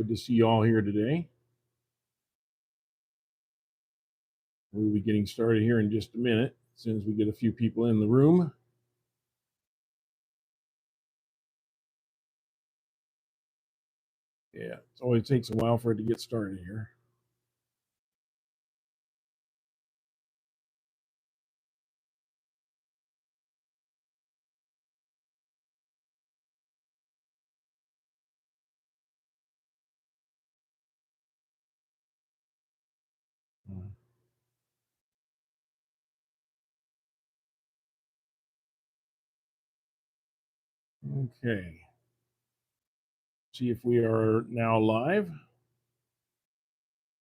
Good to see you all here today. We'll be getting started here in just a minute as soon as we get a few people in the room. Yeah, it always takes a while for it to get started here. Okay. See if we are now live.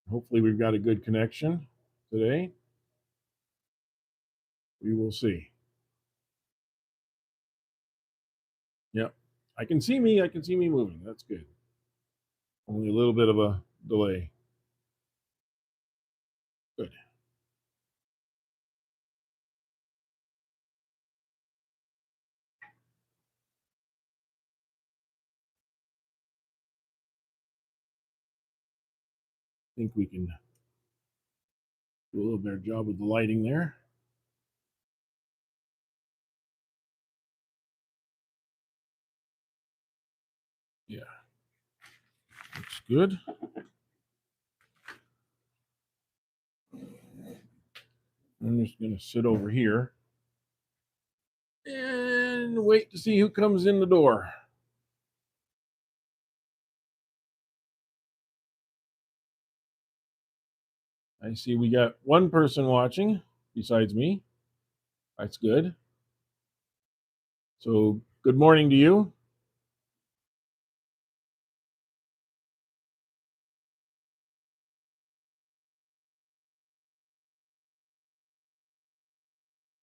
Hopefully we've got a good connection today. We will see. Yep. I can see me moving. That's good. Only a little bit of a delay. Good. I think we can do a little better job with the lighting there. Yeah. Looks good. I'm just going to sit over here and wait to see who comes in the door. I see we got one person watching besides me. That's good. So, good morning to you.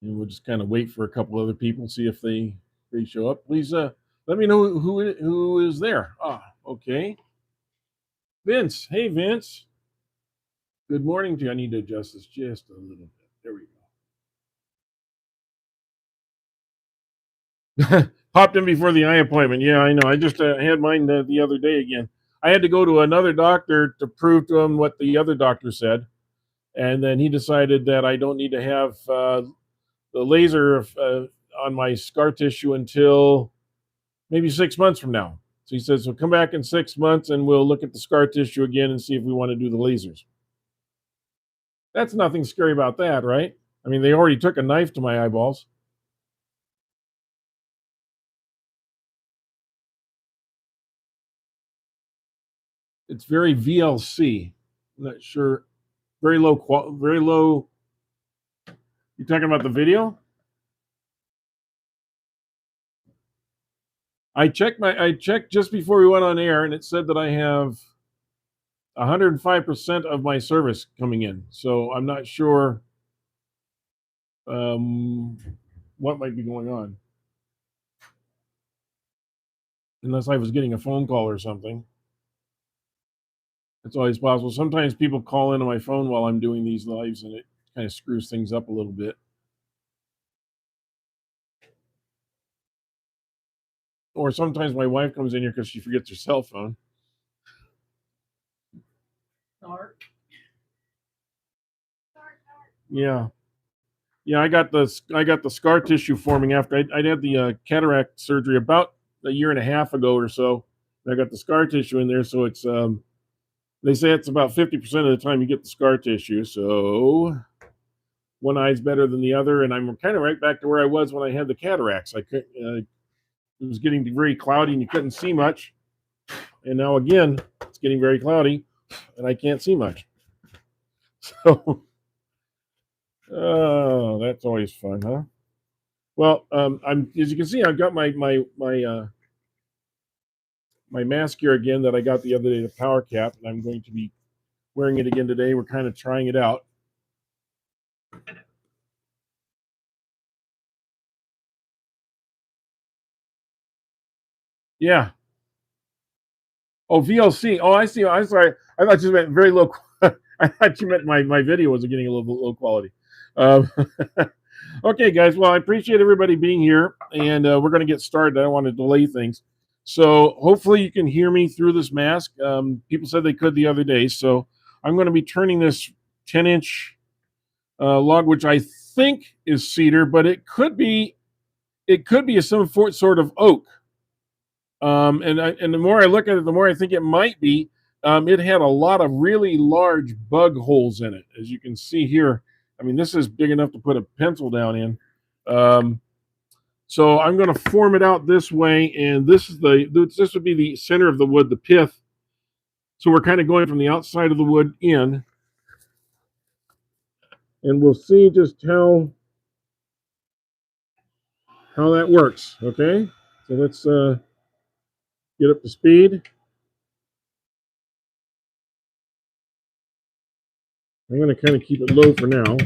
And we'll just kind of wait for a couple other people, see if they show up. Please let me know who is there. Ah, okay. Vince. Hey, Vince. Good morning to you. I need to adjust this just a little bit. There we go. Popped in before the eye appointment. Yeah, I know. I just had mine the other day again. I had to go to another doctor to prove to him what the other doctor said. And then he decided that I don't need to have the laser on my scar tissue until maybe 6 months from now. So he says, so come back in 6 months and we'll look at the scar tissue again and see if we want to do the lasers. That's nothing scary about that, right? I mean, they already took a knife to my eyeballs. It's very VLC. I'm not sure. Very low. You talking about the video? I checked just before we went on air, and it said that I have 105% of my service coming in. So I'm not sure what might be going on, unless I was getting a phone call or something. It's always possible. Sometimes people call into my phone while I'm doing these lives, and it kind of screws things up a little bit. Or sometimes my wife comes in here because she forgets her cell phone. Dark. Yeah. Yeah, I got the scar tissue forming after I had the cataract surgery about a year and a half ago or so. I got the scar tissue in there, so it's they say it's about 50% of the time you get the scar tissue. So one eye's better than the other, and I'm kind of right back to where I was when I had the cataracts. It was getting very cloudy and you couldn't see much, and now again it's getting very cloudy and I can't see much. So, oh, that's always fun, huh? Well, I'm as you can see, I've got my mask here again that I got the other day, the power cap, and I'm going to be wearing it again today. We're kind of trying it out. Yeah. Oh, VLC. Oh, I see. I'm sorry. I thought you meant very low. I thought you meant my video was getting a little bit low quality. Okay, guys. Well, I appreciate everybody being here, and we're going to get started. I don't want to delay things. So hopefully you can hear me through this mask. People said they could the other day, so I'm going to be turning this 10-inch log, which I think is cedar, but it could be some sort of oak. And the more I look at it, the more I think it might be. It had a lot of really large bug holes in it, as you can see here. I mean, this is big enough to put a pencil down in. Um, so I'm going to form it out this way, and this would be the center of the wood, the pith. So we're kind of going from the outside of the wood in, and we'll see just how that works. Okay, so let's get up to speed. I'm going to kind of keep it low for now.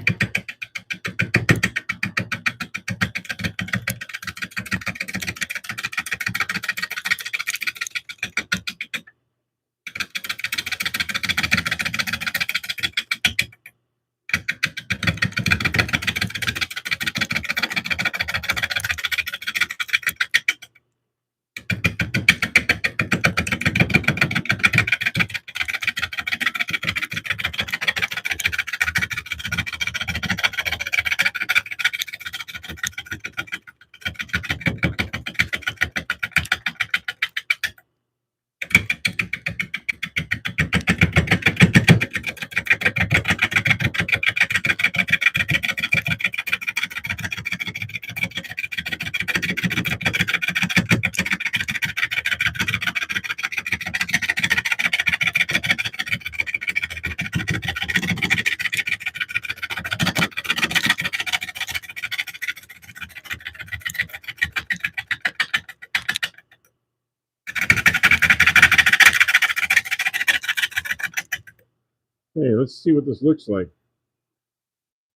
Hey, let's see what this looks like.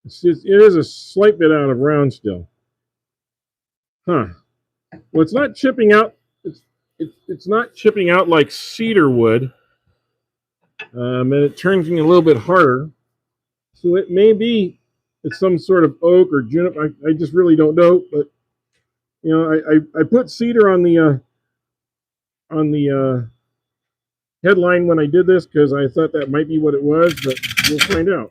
It is a slight bit out of round still. Huh. Well, it's not chipping out. It's not chipping out like cedar wood, and it turns me a little bit harder. So it may be it's some sort of oak or juniper. I just really don't know. But I put cedar on the headline when I did this because I thought that might be what it was, but we'll find out.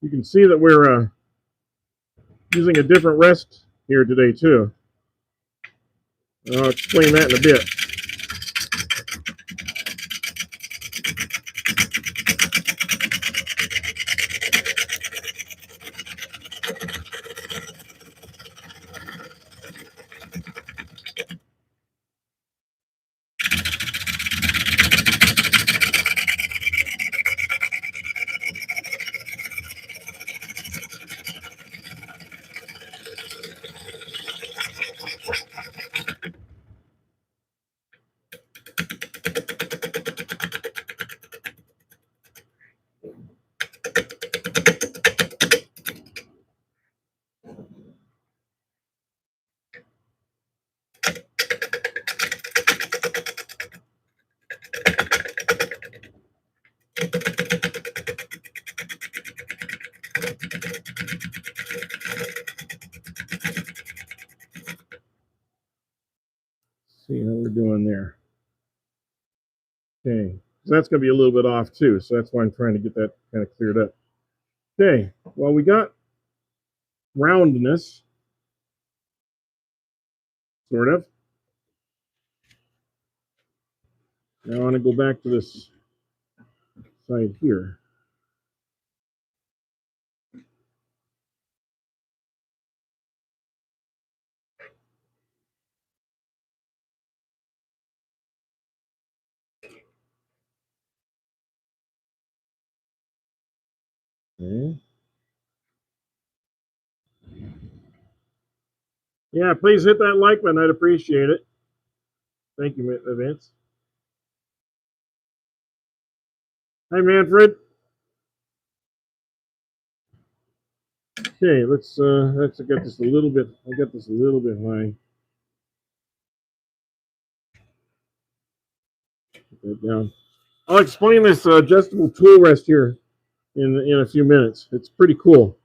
You can see that we're using a different rest here today too. I'll explain that in a bit. See how we're doing there. Okay, so that's going to be a little bit off too, so that's why I'm trying to get that kind of cleared up. Okay, well, we got roundness, sort of. Now I want to go back to this side here. Okay. Yeah, please hit that like button. I'd appreciate it. Thank you, Vince. Hi, Manfred. Okay, let's get this a little bit. I got this a little bit high. Put that down. I'll explain this adjustable tool rest here in a few minutes. It's pretty cool.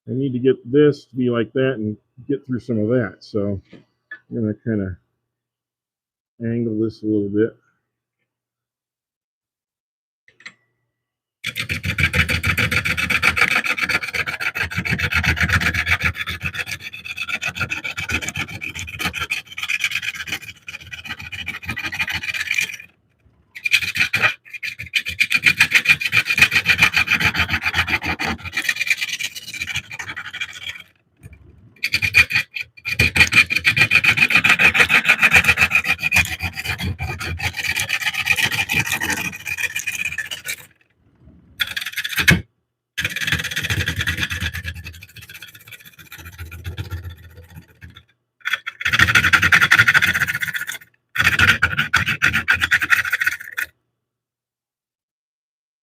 I need to get this to be like that and get through some of that. So I'm going to kind of angle this a little bit.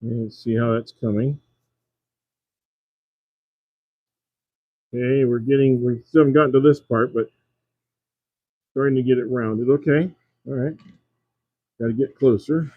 And see how that's coming. Okay, we still haven't gotten to this part, but starting to get it rounded. Okay, all right. Got to get closer.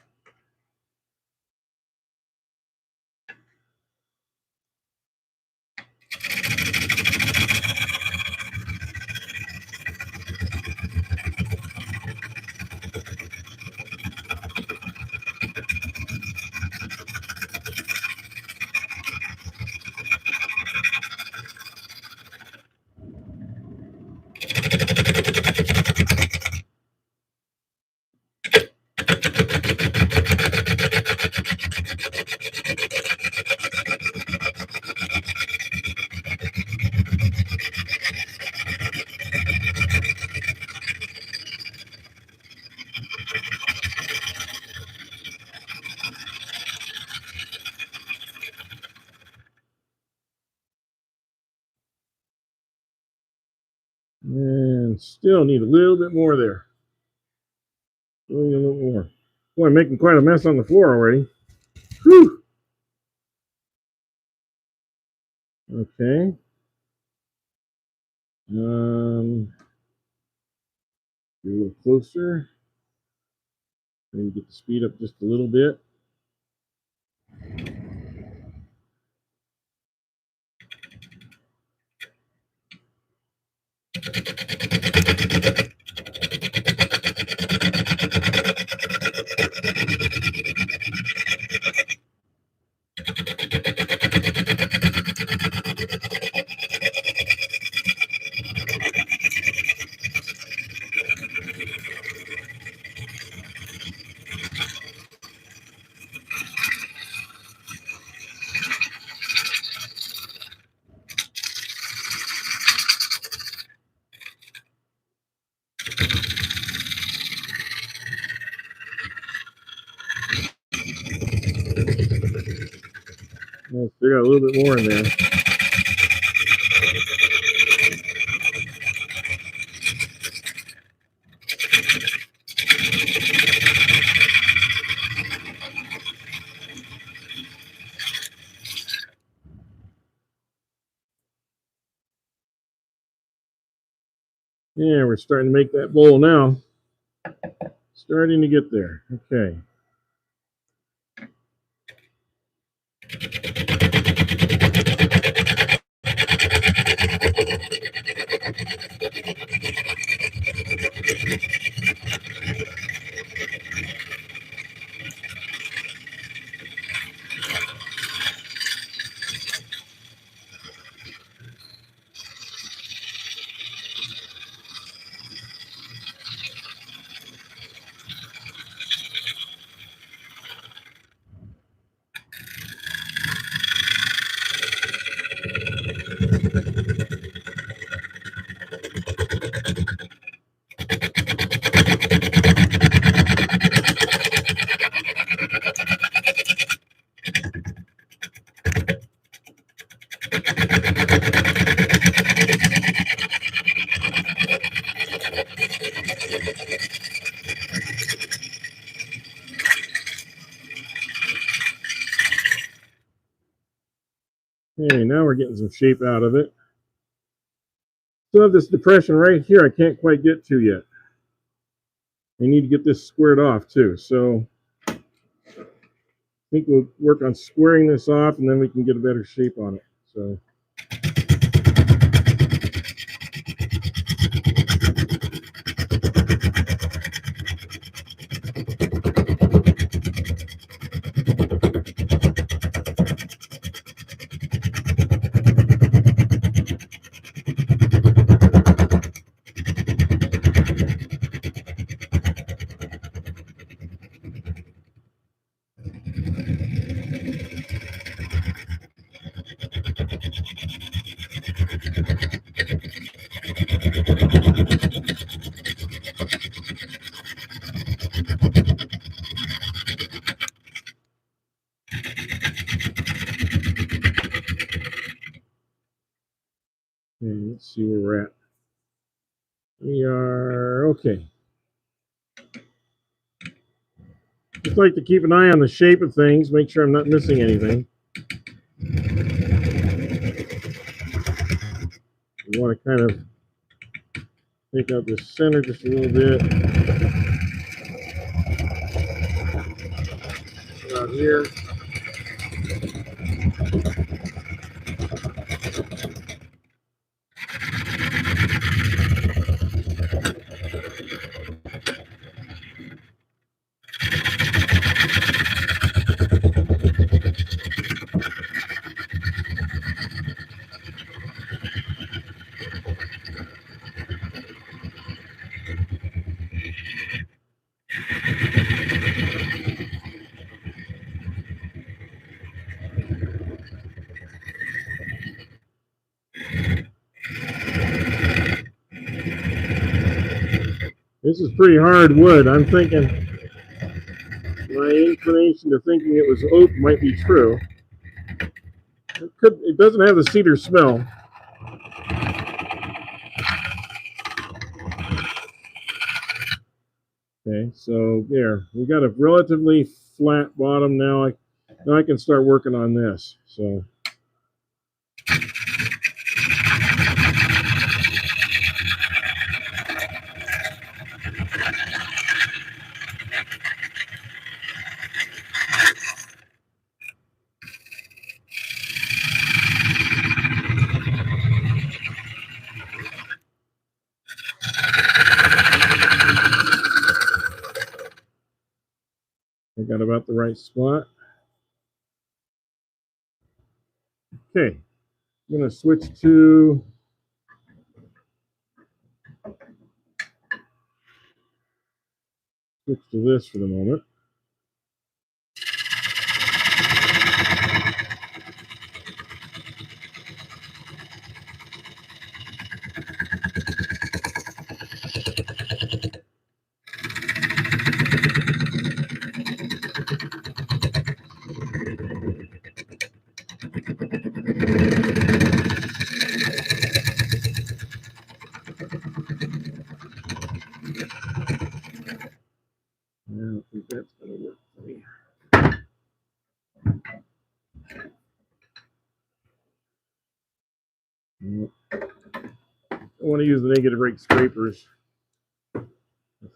And still need a little bit more there. Still need a little more. Boy, I'm making quite a mess on the floor already. Whew. Okay. Get a little closer. Maybe get the speed up just a little bit. Well, still got a little bit more in there. Yeah, we're starting to make that bowl now. Starting to get there. Okay. Okay, now we're getting some shape out of it. Still have this depression right here I can't quite get to yet. I need to get this squared off too. So I think we'll work on squaring this off and then we can get a better shape on it. So okay, let's see where we're at. We are okay. Just like to keep an eye on the shape of things, make sure I'm not missing anything. You want to kind of take out the center just a little bit. Out here. This is pretty hard wood. I'm thinking my inclination to thinking it was oak might be true. It doesn't have the cedar smell. Okay, so there. We got a relatively flat bottom now. Now I can start working on this. So I got about the right spot. Okay, I'm going to switch to this for the moment. I don't think that's going to work for me. I want to use the negative rake scrapers. I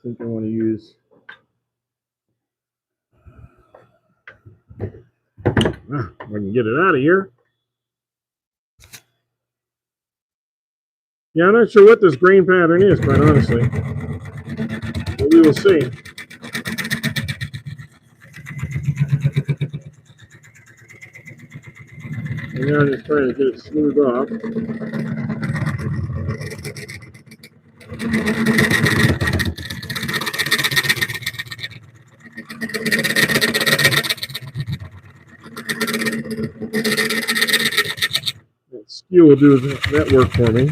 think I want to use. If I can get it out of here. Yeah, I'm not sure what this grain pattern is, quite honestly. But we will see. And now I'm just trying to get it smoothed off. That skew will do that work for me.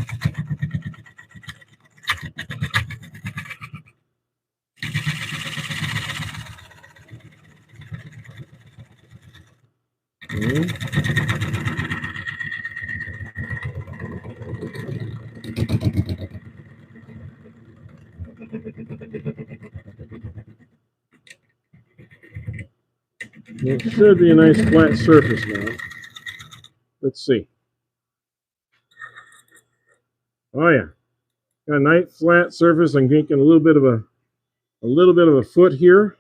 It should be a nice flat surface now. Let's see. Oh yeah, got a nice flat surface. I'm making a little bit of a foot here.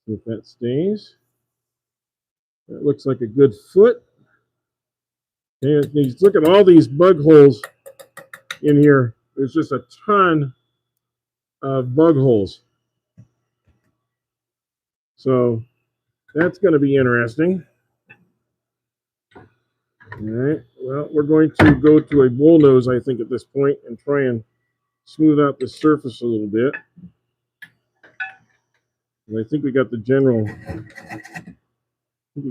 See if that stays. That looks like a good foot. And look at all these bug holes in here. There's just a ton of bug holes. So that's going to be interesting. All right. Well, we're going to go to a bull nose, I think, at this point, and try and smooth out the surface a little bit. And I think we got the general. Line.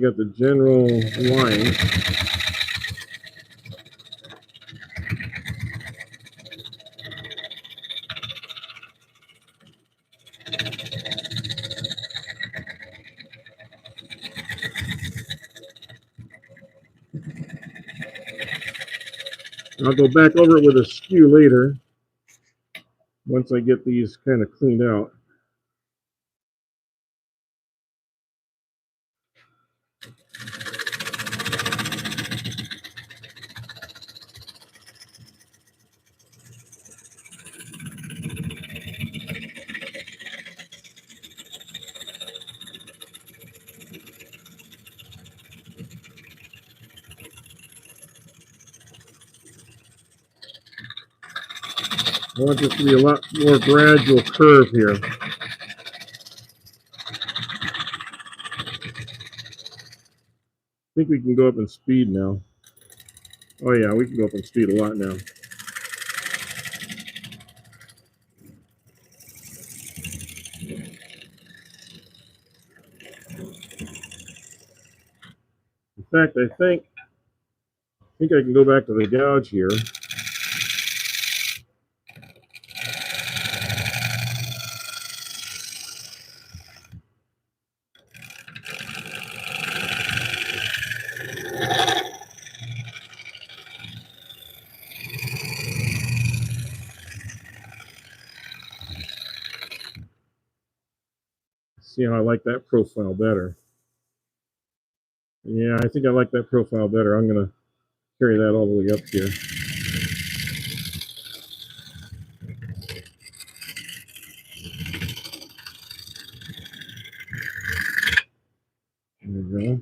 I'll go back over it with a skew later once I get these kind of cleaned out. I want this to be a lot more gradual curve here. I think we can go up in speed now. Oh yeah, we can go up in speed a lot now. In fact, I think I can go back to the gouge here. See how I like that profile better. Yeah, I think I like that profile better. I'm going to carry that all the way up here. There we go.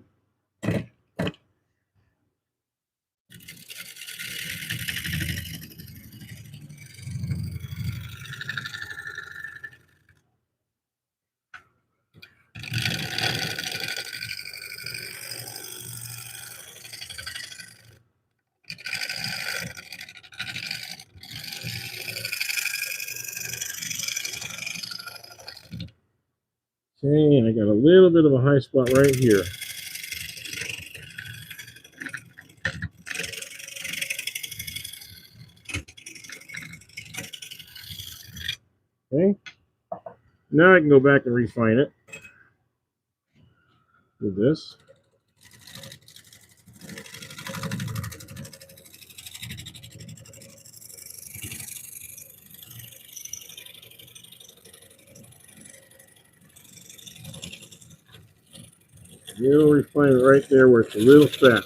Okay, I got a little bit of a high spot right here. Okay, now I can go back and refine it with this. You'll refine it right there where it's a little fat.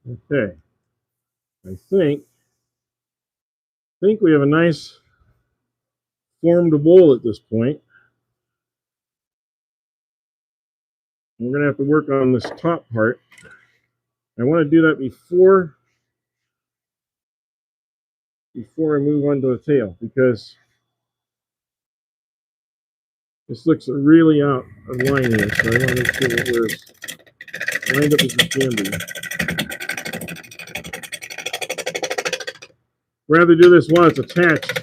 Okay, I think we have a nice formed bowl at this point. We're going to have to work on this top part. I want to do that before I move on to the tail, because this looks really out of line here, so I want to make sure that we're as lined up as it can be. Rather do this while it's attached.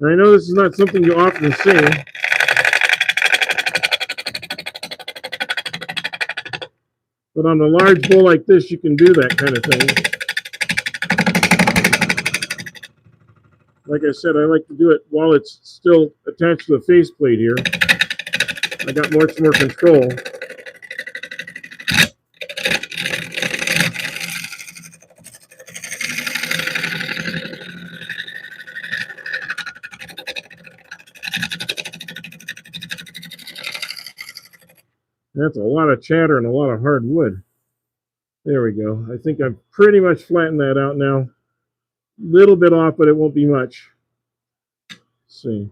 And I know this is not something you often see, but on a large bowl like this, you can do that kind of thing. Like I said, I like to do it while it's still attached to the faceplate here. I got much more control. That's a lot of chatter and a lot of hard wood. There we go. I think I've pretty much flattened that out now. Little bit off, but it won't be much. Let's see.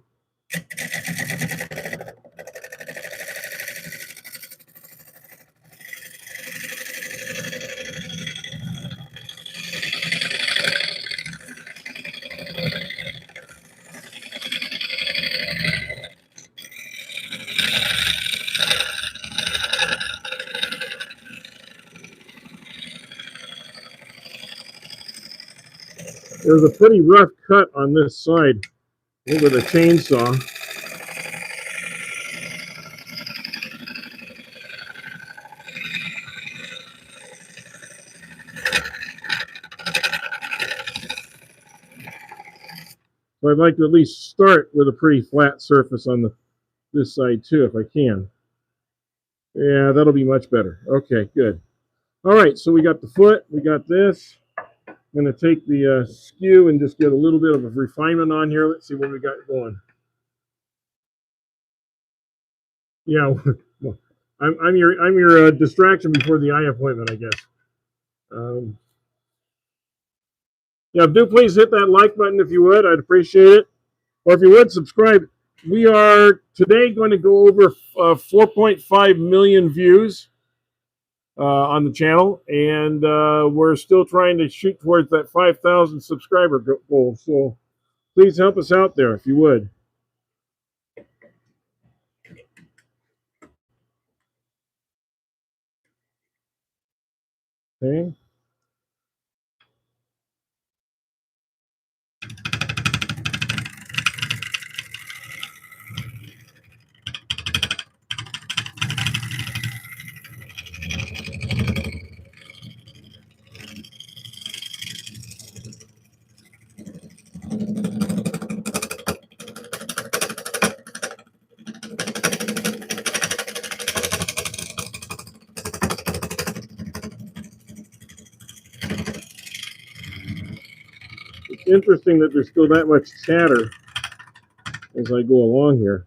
There's a pretty rough cut on this side over the chainsaw. So I'd like to at least start with a pretty flat surface on this side too, if I can. Yeah, that'll be much better. Okay, good. All right, so we got the foot, we got this. I'm going to take the skew and just get a little bit of a refinement on here. Let's see what we got going. Yeah, well, I'm your distraction before the eye appointment, I guess. Yeah, do please hit that like button if you would. I'd appreciate it. Or if you would, subscribe. We are today going to go over 4.5 million views on the channel, and we're still trying to shoot towards that 5,000 subscriber goal. So please help us out there if you would. Okay. It's interesting that there's still that much chatter as I go along here.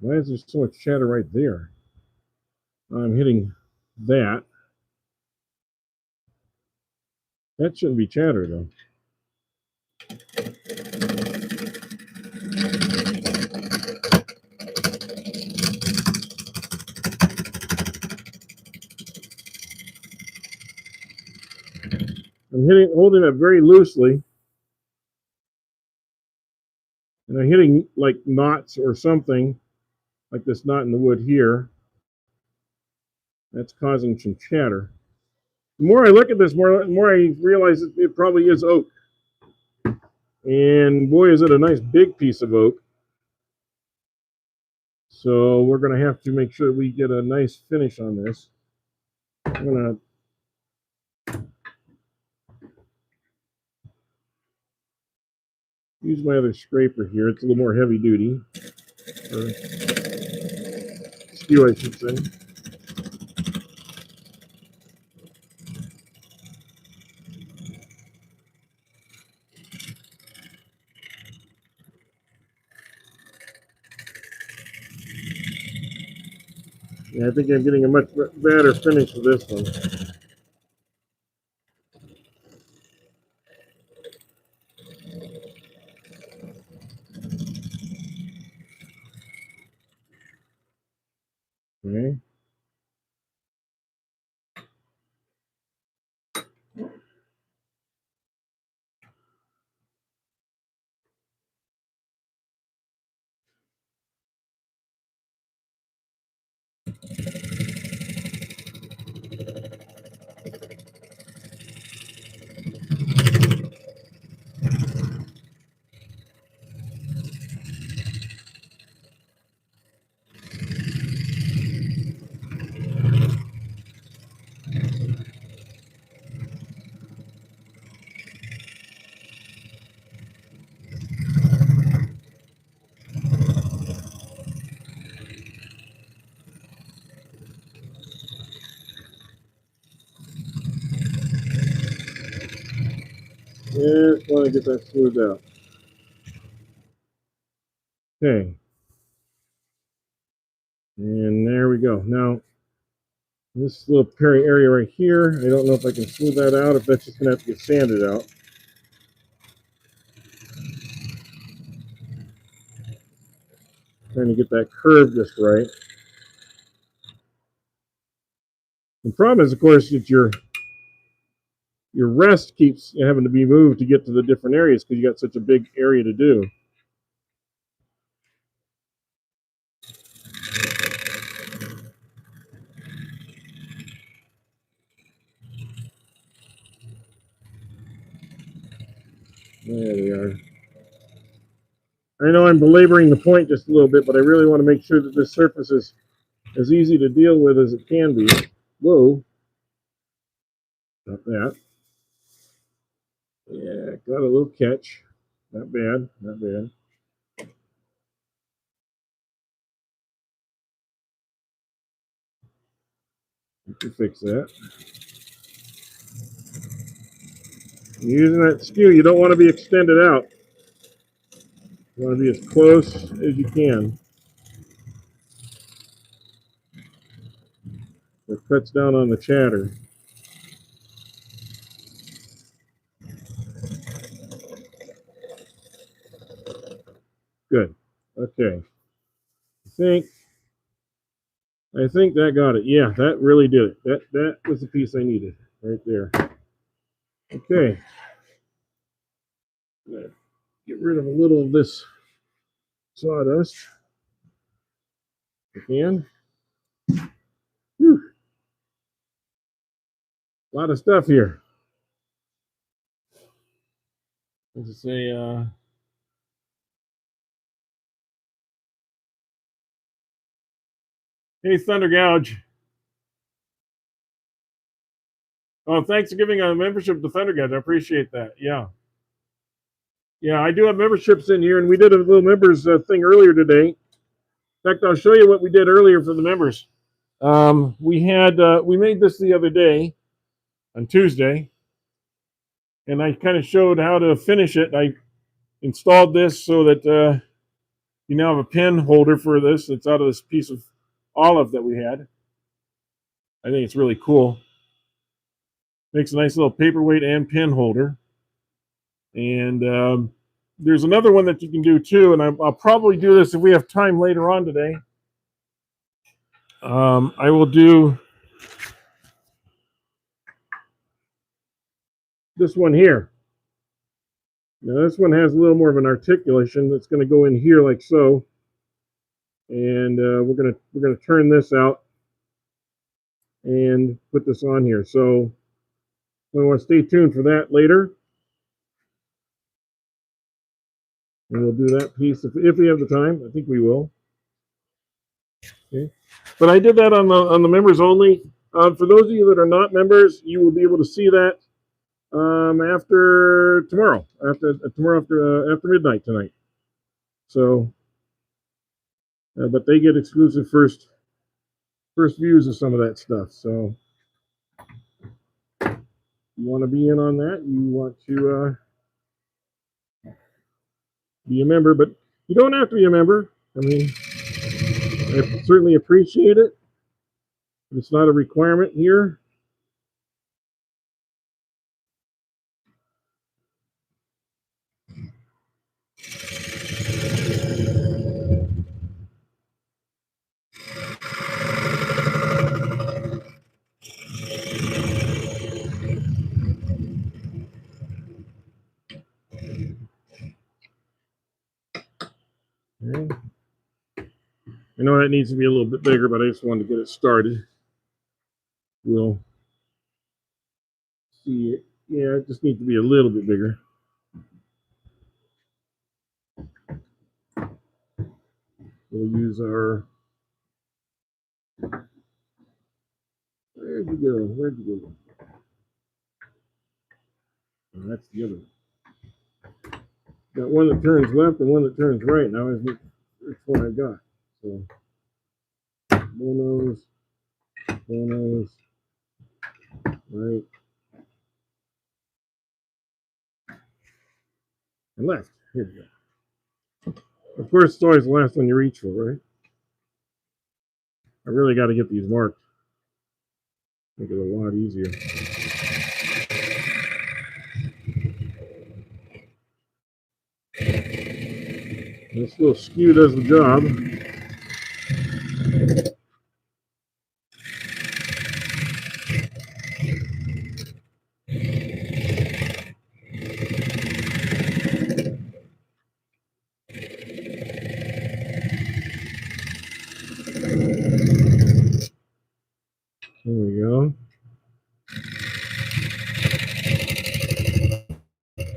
Why is there so much chatter right there? I'm hitting that. That shouldn't be chatter though. I'm holding it very loosely, and I'm hitting like knots or something, like this knot in the wood here. That's causing some chatter. The more I look at this, more I realize it probably is oak. And boy, is it a nice big piece of oak. So we're going to have to make sure we get a nice finish on this. I'm going to use my other scraper here. It's a little more heavy duty. Or skew, I should say. Yeah, I think I'm getting a much better finish with this one. Okay. Just want to get that smoothed out. Okay. And there we go. Now, this little area right here, I don't know if I can smooth that out, if that's just going to have to get sanded out. Trying to get that curve just right. The problem is, of course, that your rest keeps having to be moved to get to the different areas because you got such a big area to do. There we are. I know I'm belaboring the point just a little bit, but I really want to make sure that this surface is as easy to deal with as it can be. Whoa. Not that. Yeah, got a little catch. Not bad, not bad. You can fix that. Using that skew, you don't want to be extended out. You want to be as close as you can. It cuts down on the chatter. Good. Okay. I think that got it. Yeah, that really did it. That was the piece I needed right there. Okay. Get rid of a little of this sawdust. If I can. Whew. A lot of stuff here. Let's say, hey, Thunder Gouge. Oh, thanks for giving a membership to Thunder Gouge. I appreciate that. Yeah. Yeah, I do have memberships in here, and we did a little members thing earlier today. In fact, I'll show you what we did earlier for the members. We made this the other day on Tuesday, and I kind of showed how to finish it. I installed this so that you now have a pin holder for this. It's out of this piece of olive that we had. I think it's really cool. Makes a nice little paperweight and pin holder. And there's another one that you can do too, and I'll probably do this if we have time later on today. I will do this one here. Now this one has a little more of an articulation that's going to go in here like so, and we're gonna turn this out and put this on here. So we want to stay tuned for that later, and we'll do that piece if we have the time. I think we will. Okay, but I did that on the members only. For those of you that are not members, you will be able to see that after tomorrow, after midnight tonight. So, but they get exclusive first views of some of that stuff. So, you want to be in on that? You want to be a member, but you don't have to be a member. I mean, I certainly appreciate it. But it's not a requirement here. Okay. I know that needs to be a little bit bigger, but I just wanted to get it started. We'll see it. Yeah, it just needs to be a little bit bigger. We'll use our. Where'd you go? Where'd you go? Oh, that's the other one. Got one that turns left and one that turns right. Now I which one I got. So bonos, right, and left. Here we go. Of course, it's always the last one you reach for, right? I really got to get these marked. Make it a lot easier. This little skew does the job. There we go.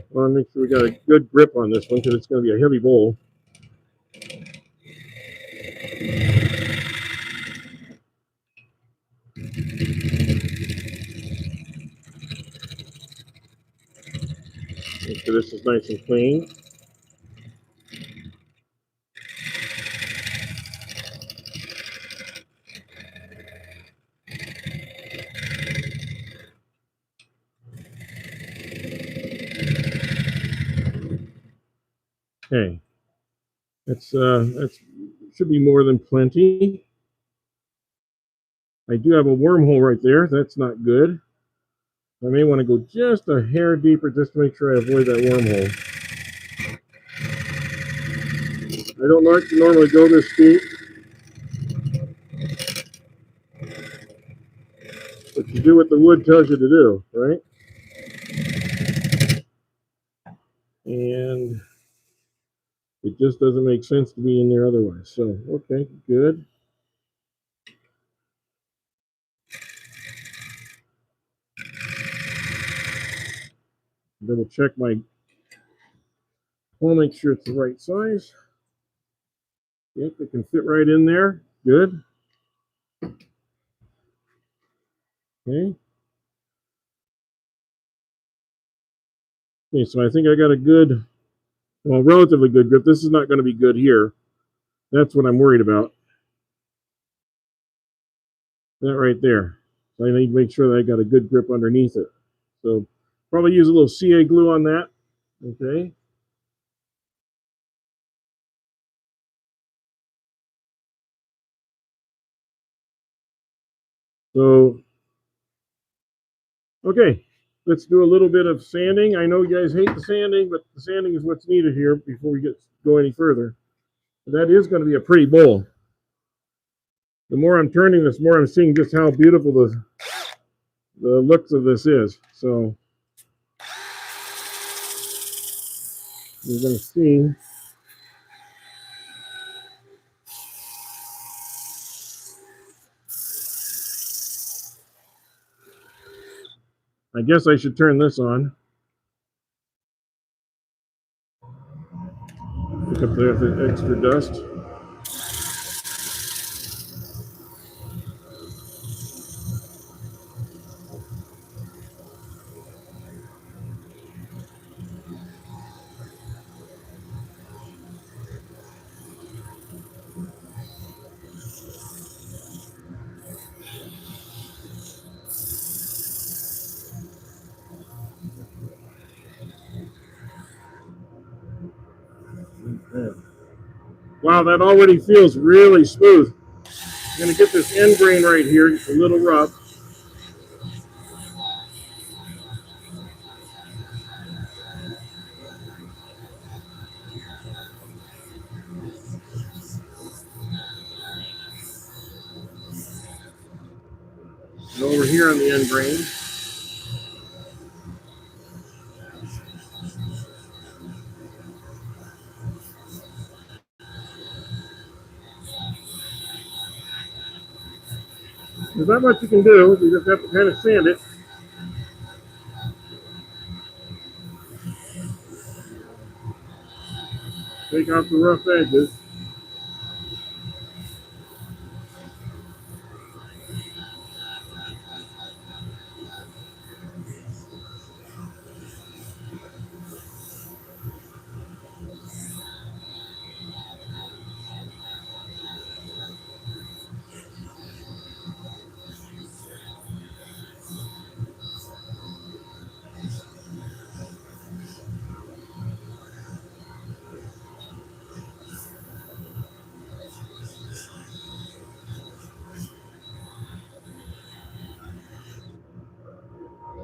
Well, make sure we got a good grip on this one because it's going to be a heavy bowl. Make sure this is nice and clean. Okay, that's should be more than plenty. I do have a wormhole right there. That's not good. I may want to go just a hair deeper just to make sure I avoid that wormhole. I don't normally go this deep, but you do what the wood tells you to do, right? And it just doesn't make sense to be in there otherwise. So, okay, good. Double check my hole, make sure it's the right size. Yep, it can fit right in there. Good. Okay. Okay, so I think I got a good, well, relatively good grip. This is not going to be good here. That's what I'm worried about. That right there. So I need to make sure that I got a good grip underneath it. So probably use a little CA glue on that. Okay. So, okay, let's do a little bit of sanding. I know you guys hate the sanding, but the sanding is what's needed here before we go any further. That is going to be a pretty bowl. The more I'm turning this, more I'm seeing just how beautiful the looks of this is. So you're going to see. I guess I should turn this on. Pick up the extra dust. Wow, that already feels really smooth. I'm going to get this end grain right here. It's a little rough. And over here on the end grain. There's not much you can do. You just have to kind of sand it. Take out the rough edges.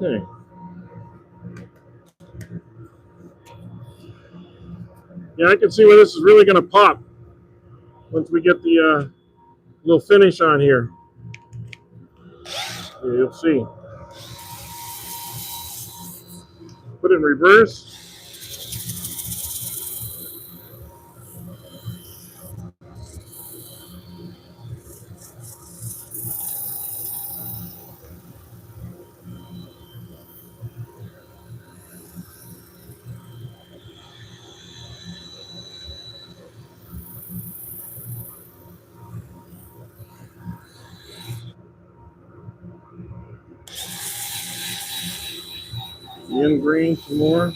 Okay. Yeah, I can see where this is really going to pop once we get the little finish on here. Yeah, you'll see. Put it in reverse. The end green some more.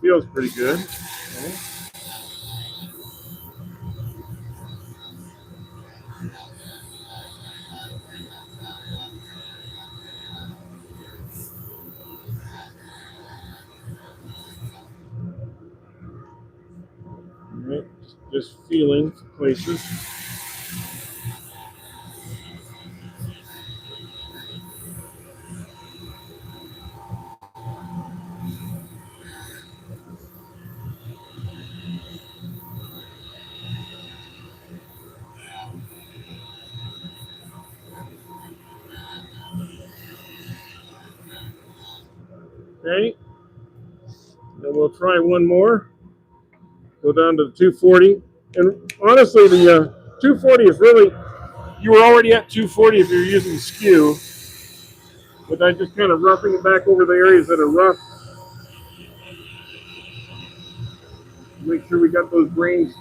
Feels pretty good. Okay. All right. Just feeling places. Okay. And we'll try one more. Go down to the 240. And honestly, the 240 is really, you were already at 240 if you're using skew. But I just kind of roughing it back over the areas that are rough. Make sure we got those grains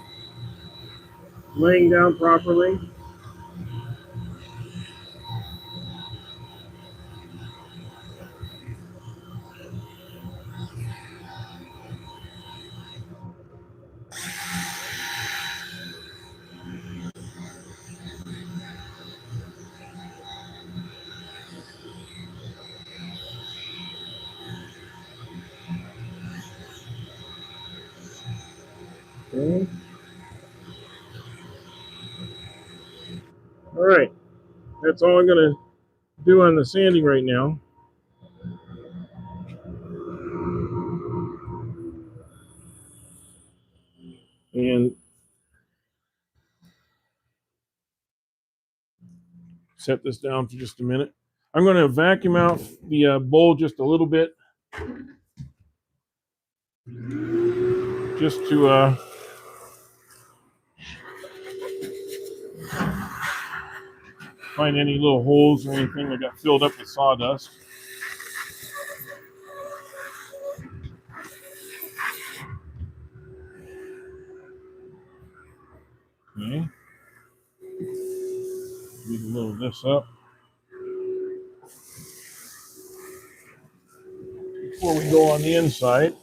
laying down properly. Okay. All right. That's all I'm going to do on the sanding right now. And set this down for just a minute. I'm going to vacuum out the bowl just a little bit, just to find any little holes or anything that got filled up with sawdust. Okay. Beat a little of this up before we go on the inside.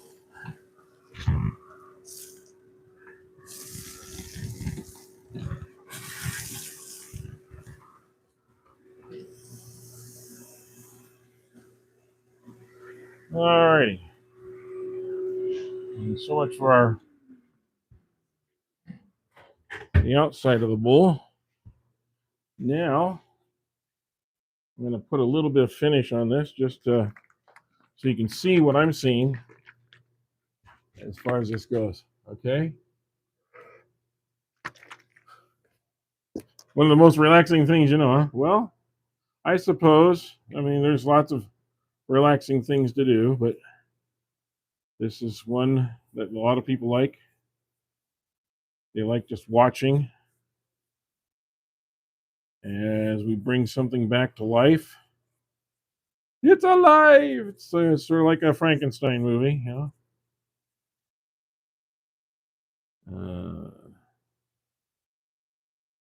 Alrighty. And so much for the outside of the bowl. Now I'm going to put a little bit of finish on this just so you can see what I'm seeing as far as this goes. Okay. One of the most relaxing things, huh? Well, I suppose. I mean, there's lots of relaxing things to do, but this is one that a lot of people like. They like just watching as we bring something back to life. It's alive. It's sort of like a Frankenstein movie,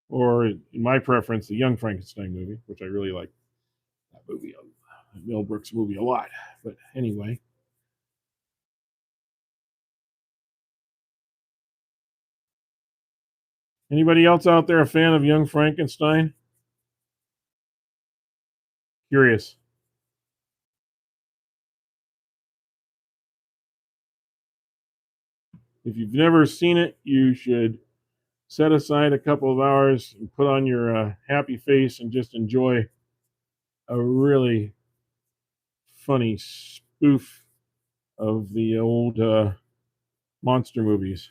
or in my preference, the Young Frankenstein movie, which I really like that movie, Mel Brooks movie, a lot. But anyway, anybody else out there a fan of Young Frankenstein? Curious. If you've never seen it, you should set aside a couple of hours and put on your happy face and just enjoy a really funny spoof of the old monster movies.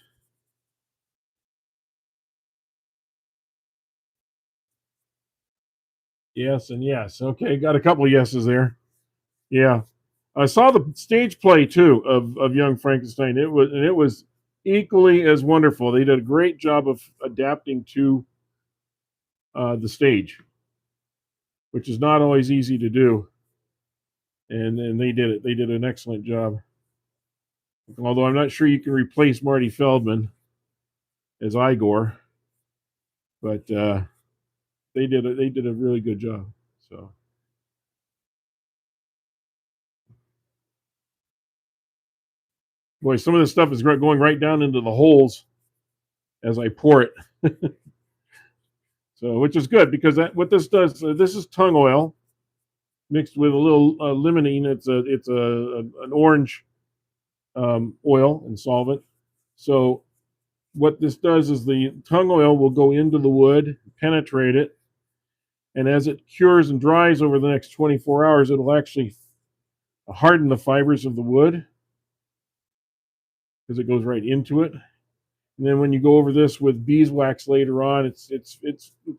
Yes and yes. Okay, got a couple of yeses there. Yeah, I saw the stage play too of Young Frankenstein. It was equally as wonderful. They did a great job of adapting to the stage, which is not always easy to do. And they did it. They did an excellent job. Although I'm not sure you can replace Marty Feldman as Igor, but they did a really good job. So, boy, some of this stuff is going right down into the holes as I pour it. So, which is good because what this does, this is tung oil mixed with a little limonene. It's an orange oil and solvent. So what this does is the tung oil will go into the wood, penetrate it, and as it cures and dries over the next 24 hours, it'll actually harden the fibers of the wood because it goes right into it. And then when you go over this with beeswax later on, it's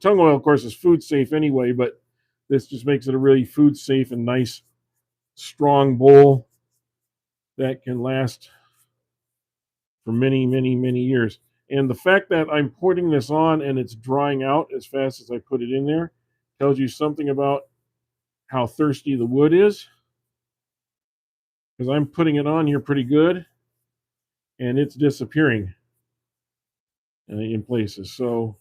tung oil, of course, is food safe anyway, but this just makes it a really food safe and nice, strong bowl that can last for many, many, many years. And the fact that I'm putting this on and it's drying out as fast as I put it in there tells you something about how thirsty the wood is. Because I'm putting it on here pretty good and it's disappearing in places. So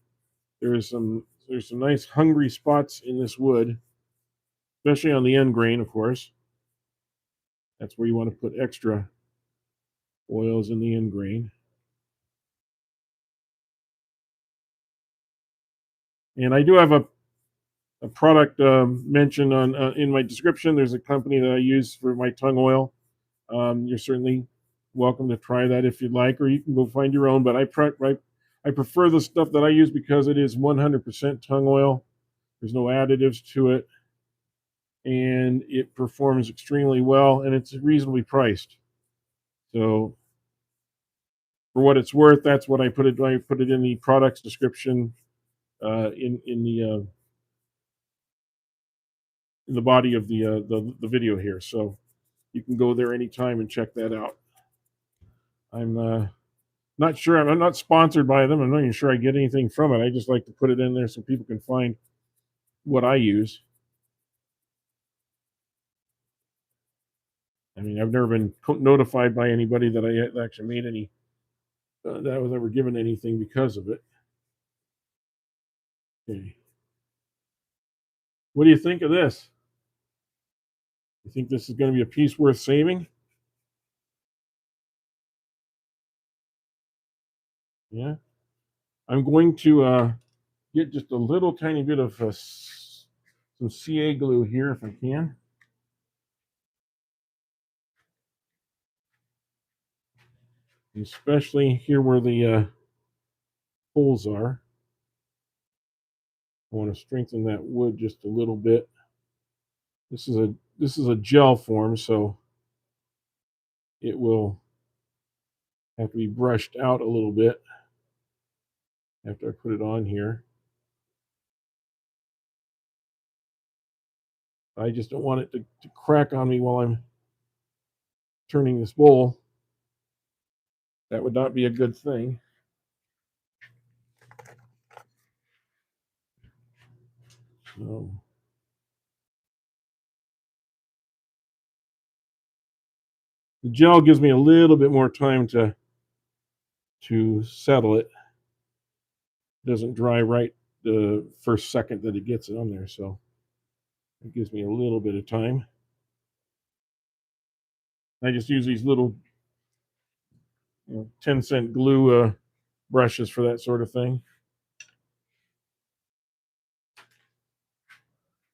there's some nice hungry spots in this wood, especially on the end grain, of course. That's where you want to put extra oils in the end grain. And I do have a product mentioned on in my description. There's a company that I use for my tung oil. You're certainly welcome to try that if you'd like, or you can go find your own. But I prefer the stuff that I use because it is 100% tung oil. There's no additives to it, and it performs extremely well, and it's reasonably priced. So for what it's worth, that's what I put it. I put it in the products description in the body of the video here. So you can go there anytime and check that out. I'm not sure. I'm not sponsored by them. I'm not even sure I get anything from it. I just like to put it in there so people can find what I use. I mean, I've never been notified by anybody that I actually made any, that I was ever given anything because of it. Okay. What do you think of this? You think this is going to be a piece worth saving? Yeah. I'm going to get just a little tiny bit of some CA glue here if I can. Especially here where the holes are. I want to strengthen that wood just a little bit. This is a gel form, so it will have to be brushed out a little bit after I put it on here. I just don't want it to crack on me while I'm turning this bowl. That would not be a good thing. So the gel gives me a little bit more time to settle it. It doesn't dry right the first second that it gets on there, so it gives me a little bit of time. I just use these little 10-cent glue brushes for that sort of thing.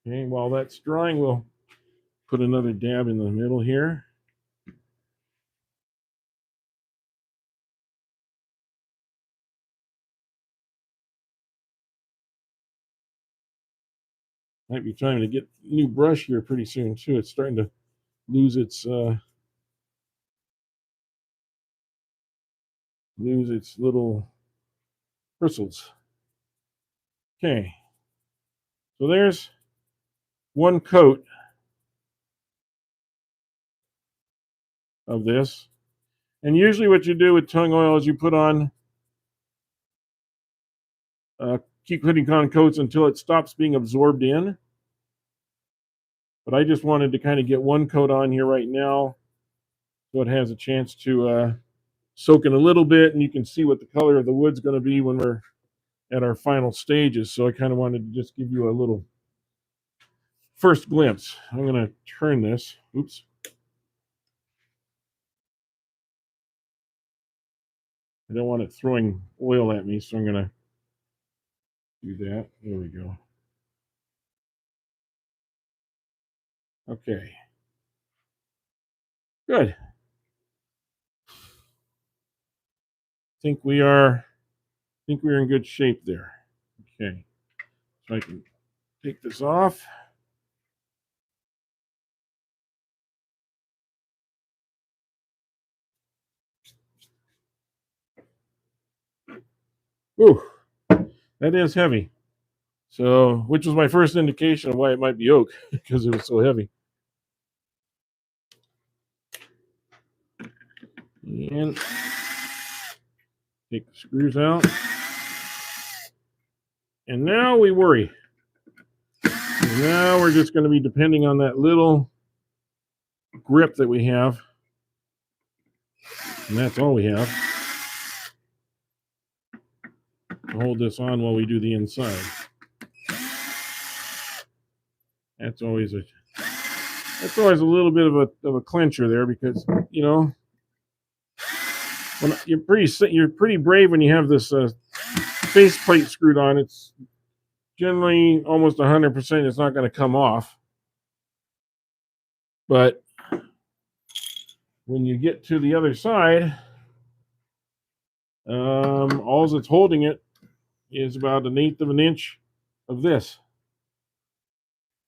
Okay, while that's drying, we'll put another dab in the middle here. Might be time to get a new brush here pretty soon too. It's starting to lose its little bristles. Okay, so there's one coat of this. And usually what you do with tung oil is you put on, keep putting on coats until it stops being absorbed in. But I just wanted to kind of get one coat on here right now so it has a chance to soak in a little bit, and you can see what the color of the wood's going to be when we're at our final stages. So I kind of wanted to just give you a little first glimpse. I'm going to turn this. Oops. I don't want it throwing oil at me, so I'm going to do that. There we go. Okay. Good. Think we're in good shape there. Okay. So I can take this off. Ooh, that is heavy. So, which was my first indication of why it might be oak because it was so heavy. And take the screws out. And now we worry. Now we're just going to be depending on that little grip that we have. And that's all we have to hold this on while we do the inside. That's always a little bit of a clincher there because, when you're pretty brave when you have this faceplate screwed on. It's generally almost 100% it's not going to come off. But when you get to the other side, all that's holding it is about 1/8 of an inch of this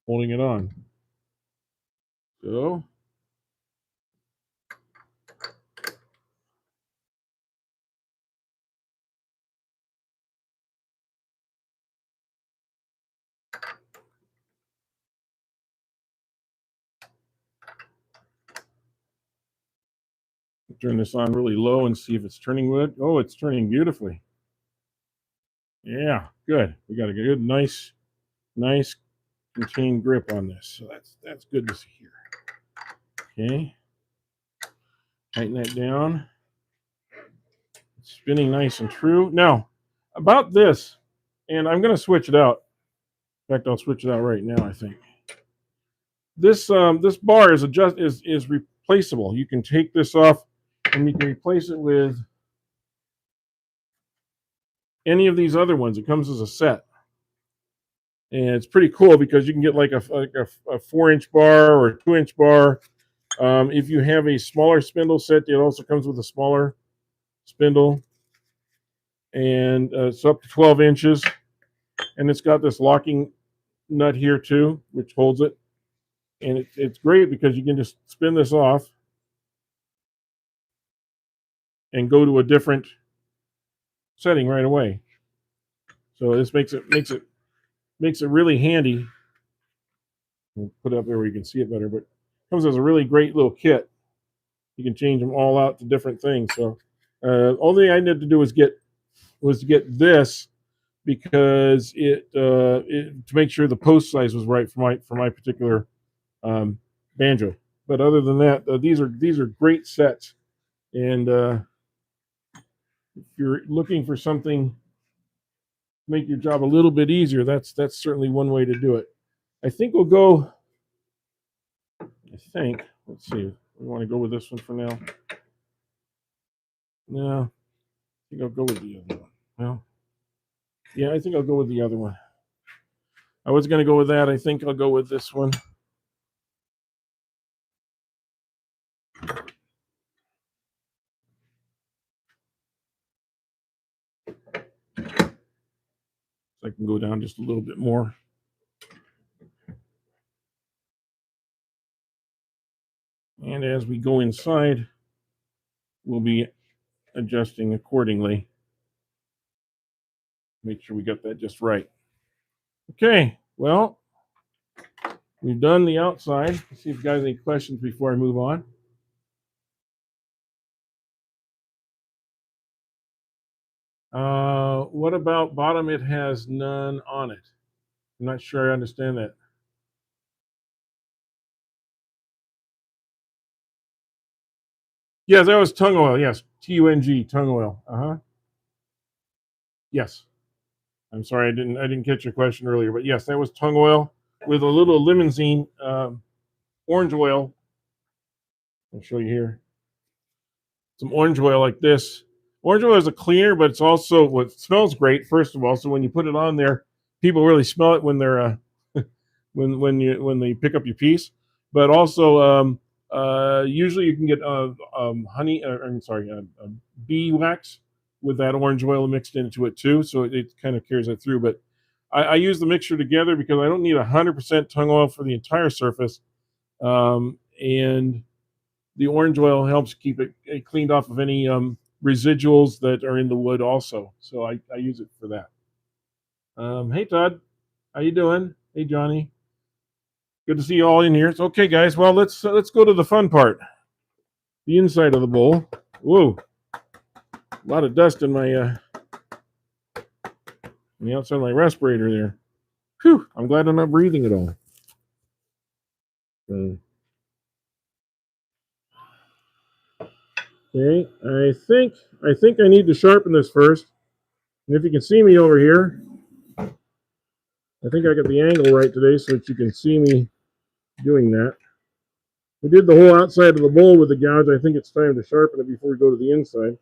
holding it on. So turn this on really low and see if it's turning wood. Oh, it's turning beautifully. Yeah, good. We got a good, nice contained grip on this. So that's good to see here. Okay. Tighten that down. It's spinning nice and true. Now, about this, and I'm going to switch it out. In fact, I'll switch it out right now, I think. This bar is replaceable. You can take this off and you can replace it with any of these other ones. It comes as a set. And it's pretty cool because you can get like a 4-inch bar or a 2-inch bar. If you have a smaller spindle set, it also comes with a smaller spindle, and it's up to 12 inches. And it's got this locking nut here too, which holds it. and it's great because you can just spin this off and go to a different setting right away. So this makes it really handy. We'll put it up there where you can see it better, but it comes as a really great little kit. You can change them all out to different things. So all thing I needed to do was to get this because to make sure the post size was right for my particular banjo. But other than that, these are great sets. And if you're looking for something to make your job a little bit easier, that's certainly one way to do it. I think we'll go. I think. Let's see. We want to go with this one for now. No, I think I'll go with the other one. Well, yeah, I think I'll go with the other one. I was going to go with that. I think I'll go with this one. So I can go down just a little bit more. And as we go inside, we'll be adjusting accordingly. Make sure we got that just right. Okay, well, we've done the outside. Let's see if you guys have any questions before I move on. What about bottom? It has none on it. I'm not sure I understand that. Yes, that was tung oil. Yes, TUNG, tung oil. Yes. I'm sorry, I didn't catch your question earlier, but yes, that was tung oil with a little limousine orange oil. I'll show you here. Some orange oil like this. Orange oil is a cleaner, but it's also what smells great. First of all, so when you put it on there, people really smell it when they're when they pick up your piece. But also, usually you can get honey. I'm sorry, bee wax with that orange oil mixed into it too. So it kind of carries that through. But I use the mixture together because I don't need 100% tung oil for the entire surface, and the orange oil helps keep it cleaned off of any residuals that are in the wood also. So I use it for that. Hey Todd, how you doing? Hey Johnny, good to see you all in here. So, okay guys, well let's go to the fun part. The inside of the bowl. Whoa, a lot of dust in my on the outside of my respirator there. Whew, I'm glad I'm not breathing at all. Okay, I think I need to sharpen this first. And if you can see me over here, I think I got the angle right today so that you can see me doing that. We did the whole outside of the bowl with the gouge. I think it's time to sharpen it before we go to the inside,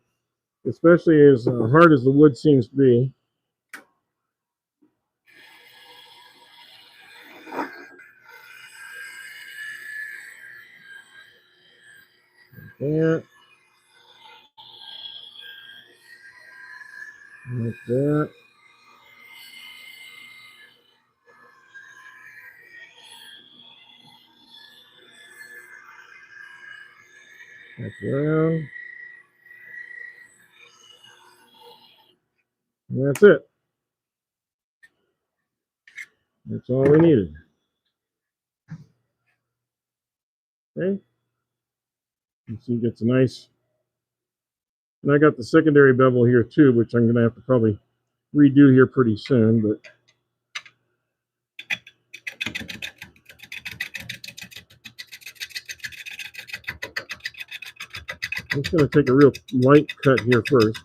especially as hard as the wood seems to be. That, like that. Back around. And that's it. That's all we needed. Okay. You see, it gets a nice. And I got the secondary bevel here too, which I'm going to have to probably redo here pretty soon. But I'm just going to take a real light cut here first.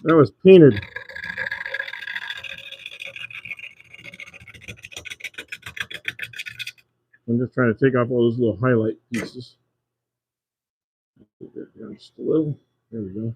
That was painted. I'm just trying to take off all those little highlight pieces. Put that down just a little. There we go.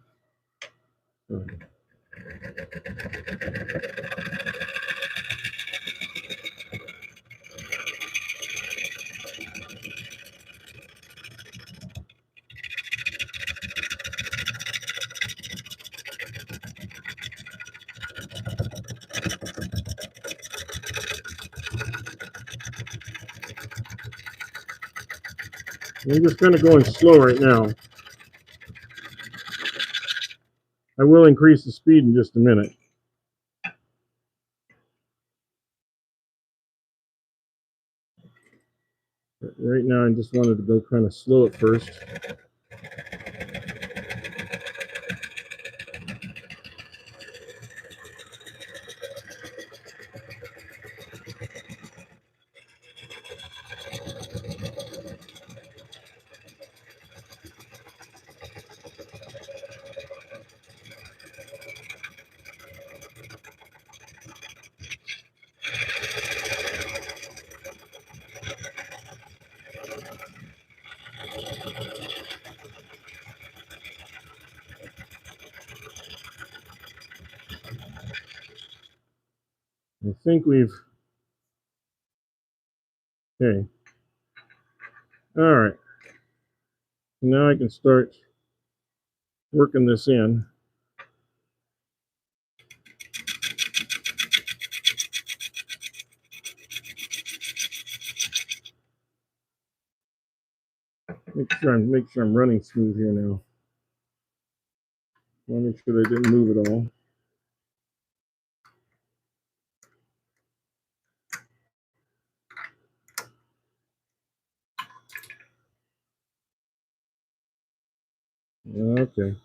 I'm just kind of going slow right now. I will increase the speed in just a minute. But right now, I just wanted to go kind of slow at first. I think we've, okay. All right. Now I can start working this in. Make sure I'm running smooth here now. I want to make sure that I didn't move at all. Okay.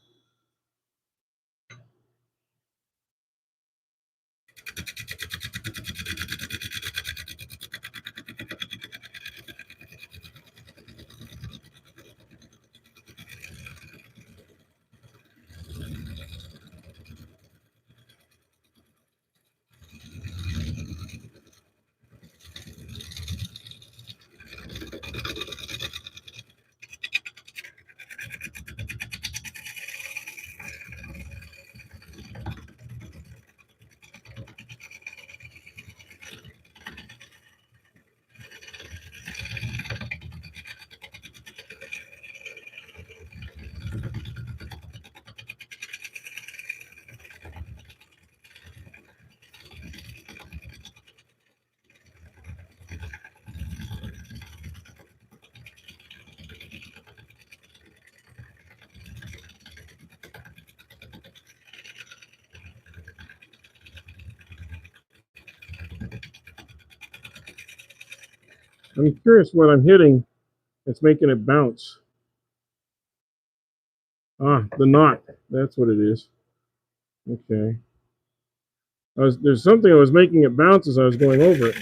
I'm curious what I'm hitting. It's making it bounce. Ah, the knot. That's what it is. Okay. There's something that was making it bounce as I was going over it.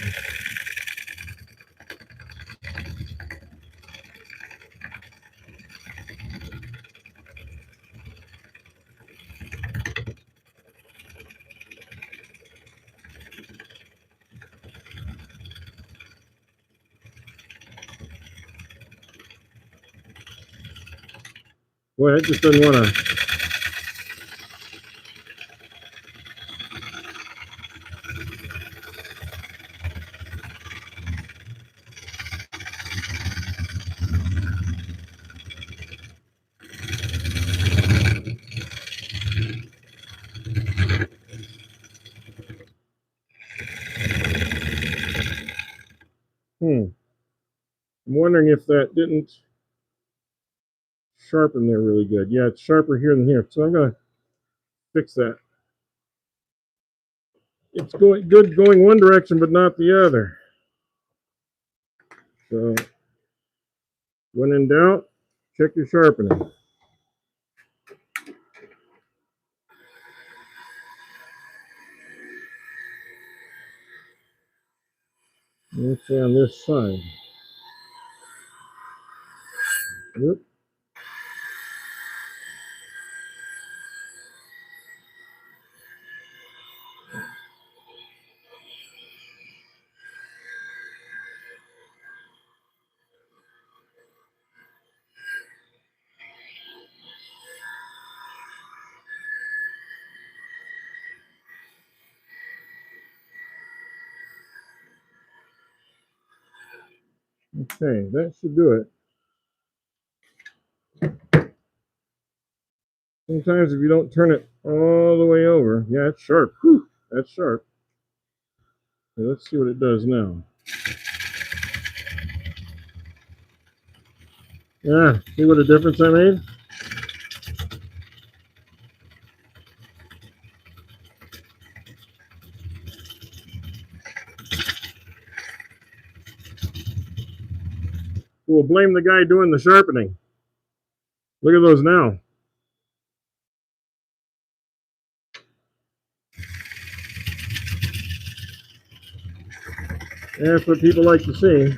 Boy, I just doesn't want to. I'm wondering if that didn't sharpen there really good. Yeah, it's sharper here than here. So I'm going to fix that. It's going good going one direction, but not the other. So when in doubt, check your sharpening. Okay, on this side. Yep. Okay, that should do it. Sometimes if you don't turn it all the way over, yeah, it's sharp. Whew, that's sharp. Okay, let's see what it does now. Yeah, see what a difference I made? We'll blame the guy doing the sharpening. Look at those now. That's what people like to see.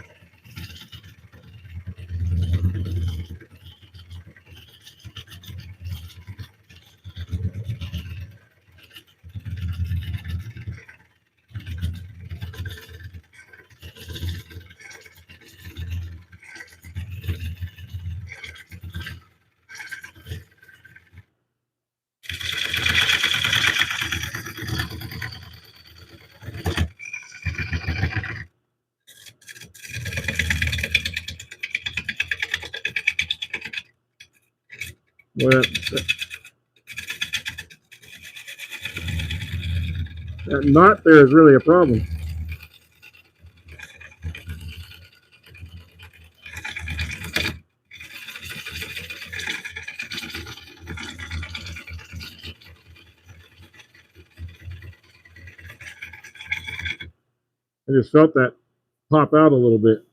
Well, that knot there is really a problem. I just felt that pop out a little bit.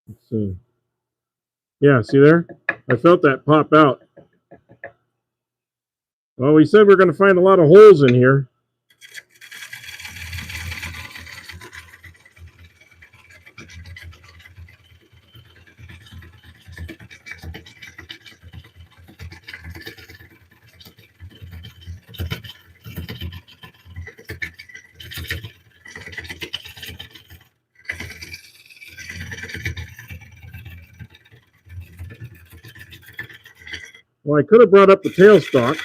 Let's see. Yeah, see there? I felt that pop out. Well, we said we're going to find a lot of holes in here. Well, I could have brought up the tailstock.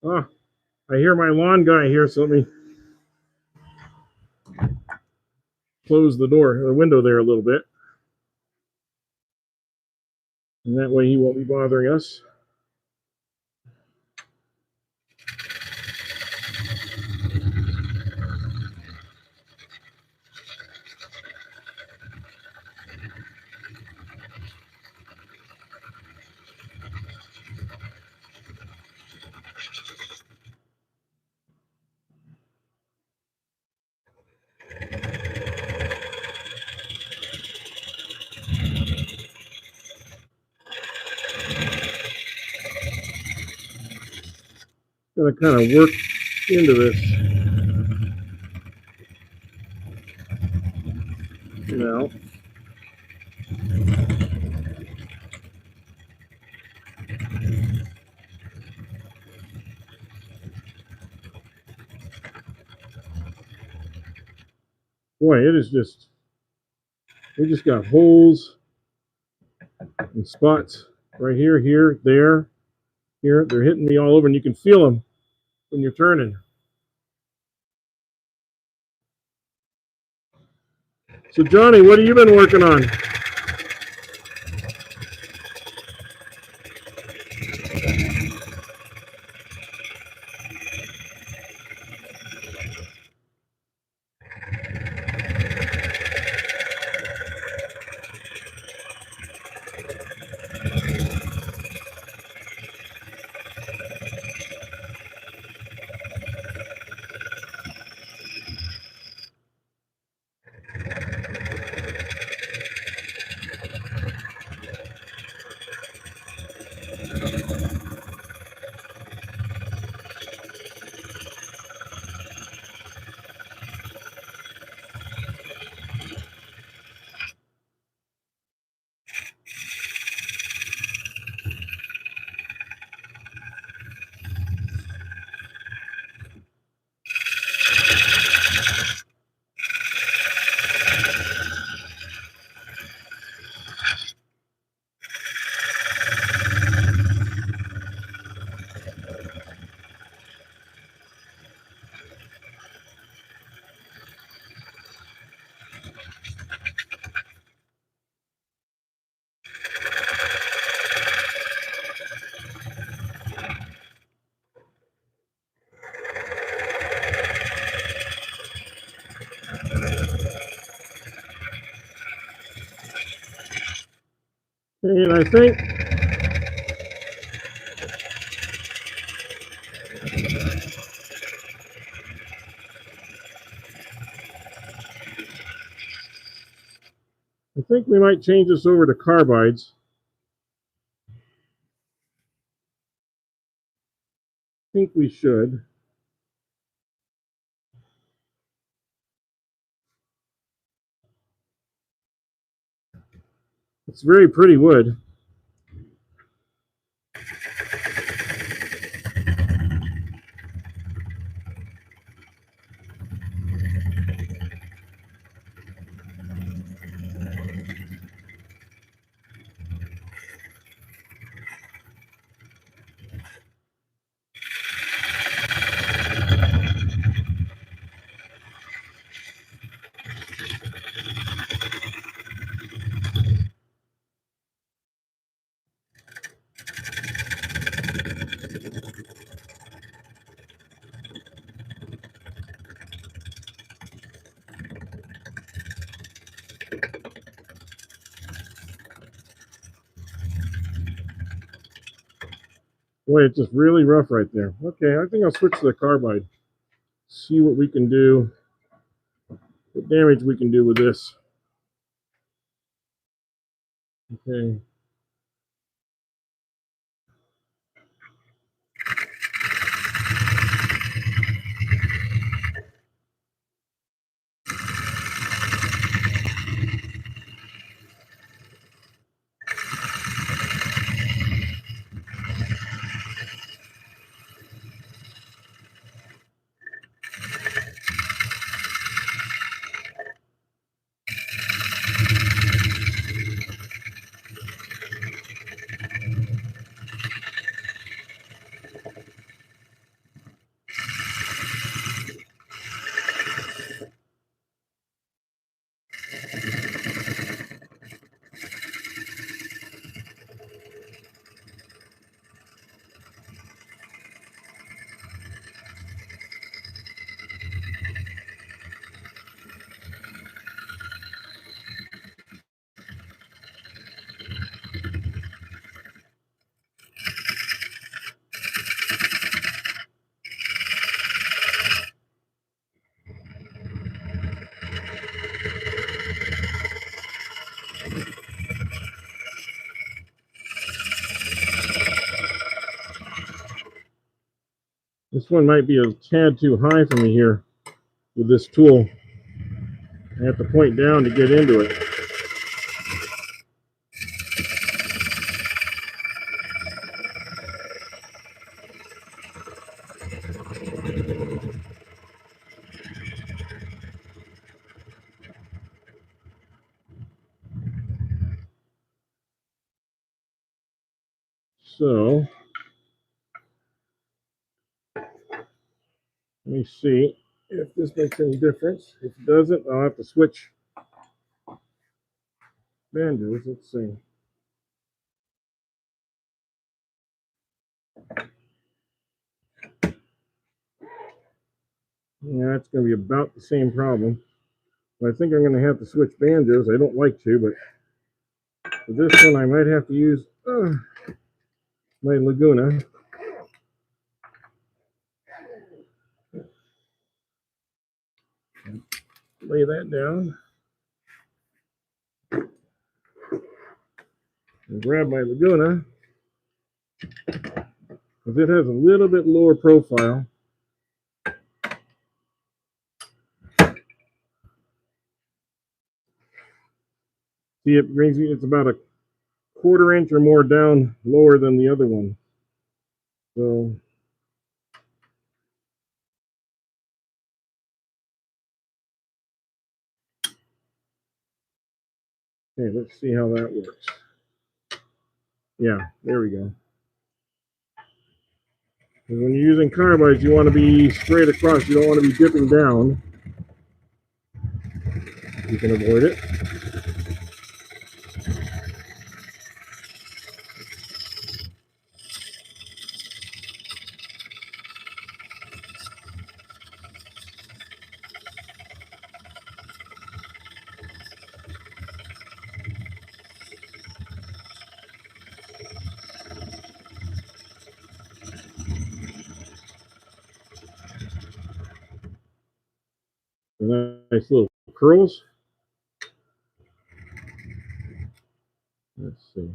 Ah, I hear my lawn guy here, so let me close the window there a little bit. And that way he won't be bothering us. Gonna kind of work into this. Now, boy, we just got holes and spots right here, here, there, here. They're hitting me all over, and you can feel them when you're turning. So, Johnny, what have you been working on? And I think we might change this over to carbides. I think we should. It's very pretty wood. Boy, it's just really rough right there. Okay, I think I'll switch to the carbide. See what we can do, what damage we can do with this. Okay. This one might be a tad too high for me here with this tool. I have to point down to get into it. So, let me see if this makes any difference. If it doesn't, I'll have to switch banjos. Let's see. Yeah, it's going to be about the same problem. But I think I'm going to have to switch banjos. I don't like to, but for this one, I might have to use my Laguna. Lay that down. And grab my Laguna. Because it has a little bit lower profile. See, it brings me, it's about a quarter inch or more down lower than the other one. So, okay, let's see how that works. Yeah, there we go. And when you're using carbides, you want to be straight across. You don't want to be dipping down. You can avoid it. Nice little curls. Let's see.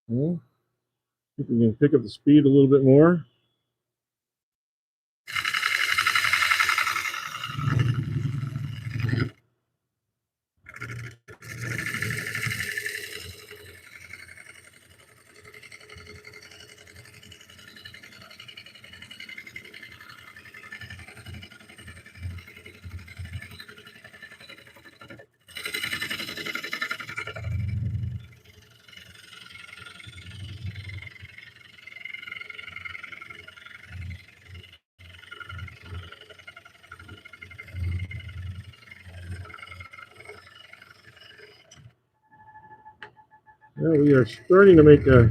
Okay. If we can pick up the speed a little bit more. Well, we are starting to make a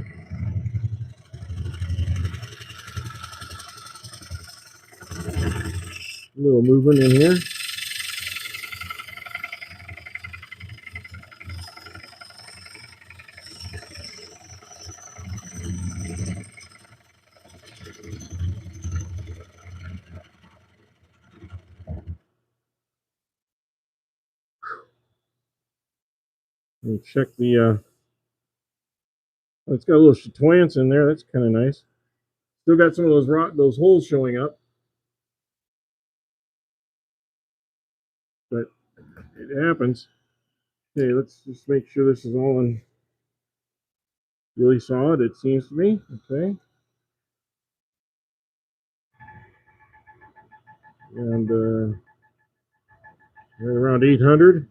little movement in here. Let me check the. It's got a little chatoyance in there. That's kind of nice. Still got some of those holes showing up, but it happens. Okay, let's just make sure this is all in really solid. It seems to me. Okay, and right around 800.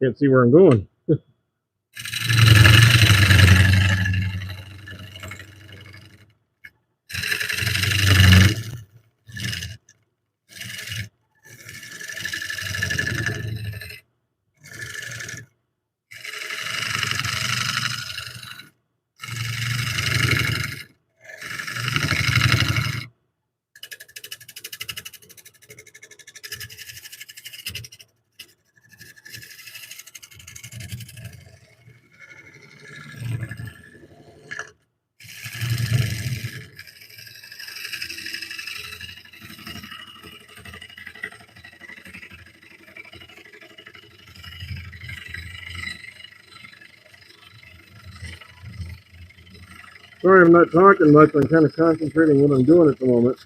Can't see where I'm going. Sorry, I'm not talking much. I'm kind of concentrating what I'm doing at the moment.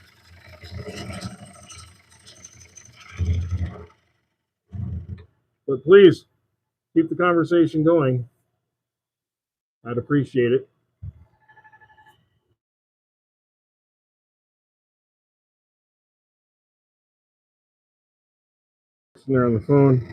But please keep the conversation going. I'd appreciate it. Sitting there on the phone.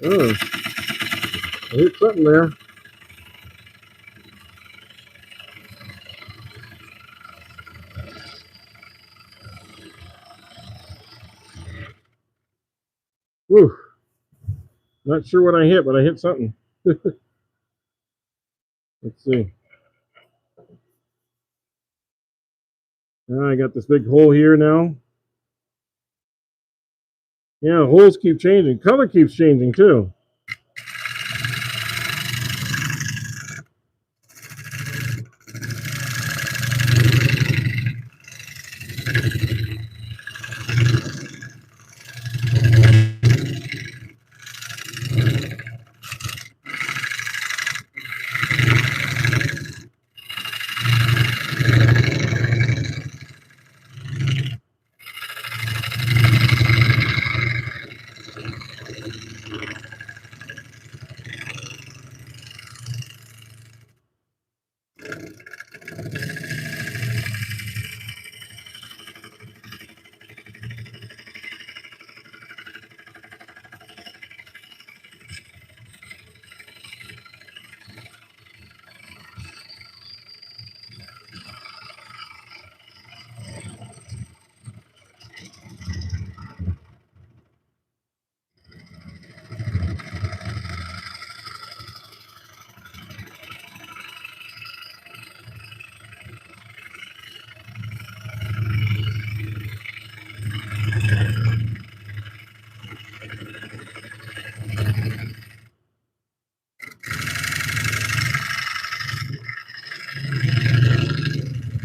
Oh, I hit something there. Whew. Not sure what I hit, but I hit something. Let's see. Now I got this big hole here now. Yeah, holes keep changing. Color keeps changing too.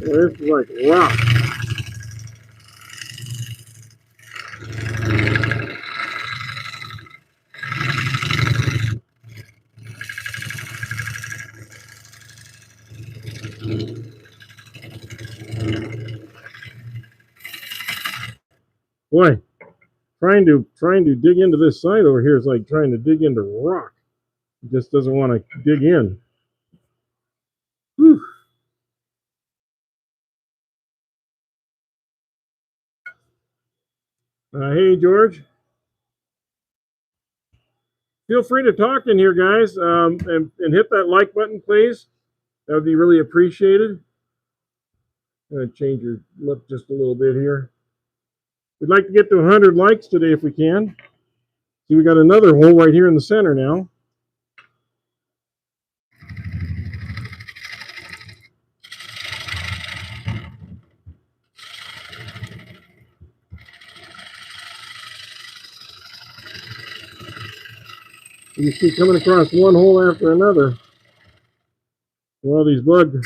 Well, this is like rock. Boy, trying to dig into this side over here is like trying to dig into rock. It just doesn't want to dig in. Whew. Hey George, feel free to talk in here, guys, and hit that like button, please. That would be really appreciated. I'm gonna change your look just a little bit here. We'd like to get to 100 likes today if we can. See, we got another hole right here in the center now. You keep coming across one hole after another. All these bug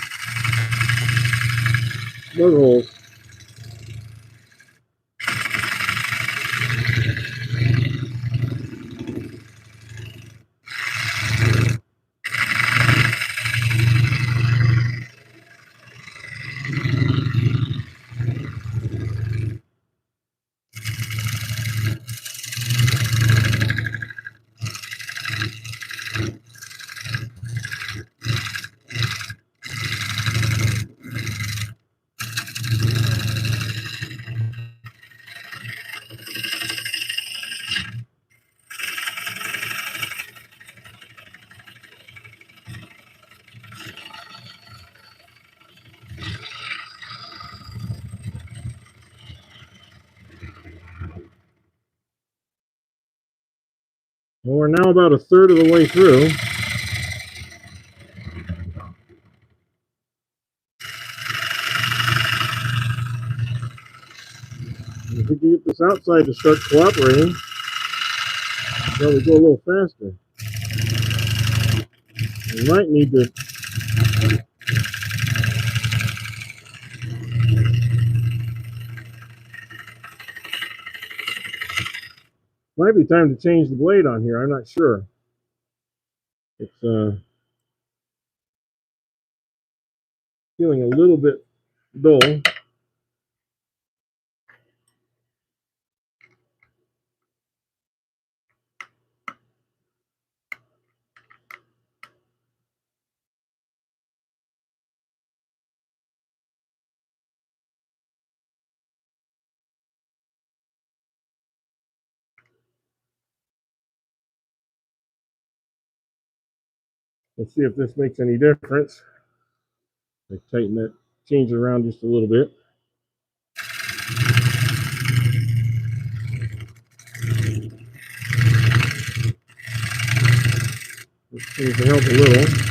holes. Well, we're now about a third of the way through. If we can get this outside to start cooperating, probably go a little faster. We might need to. Might be time to change the blade on here. I'm not sure. It's feeling a little bit dull. Let's see if this makes any difference. I tighten that, change it around just a little bit. This seems to help a little.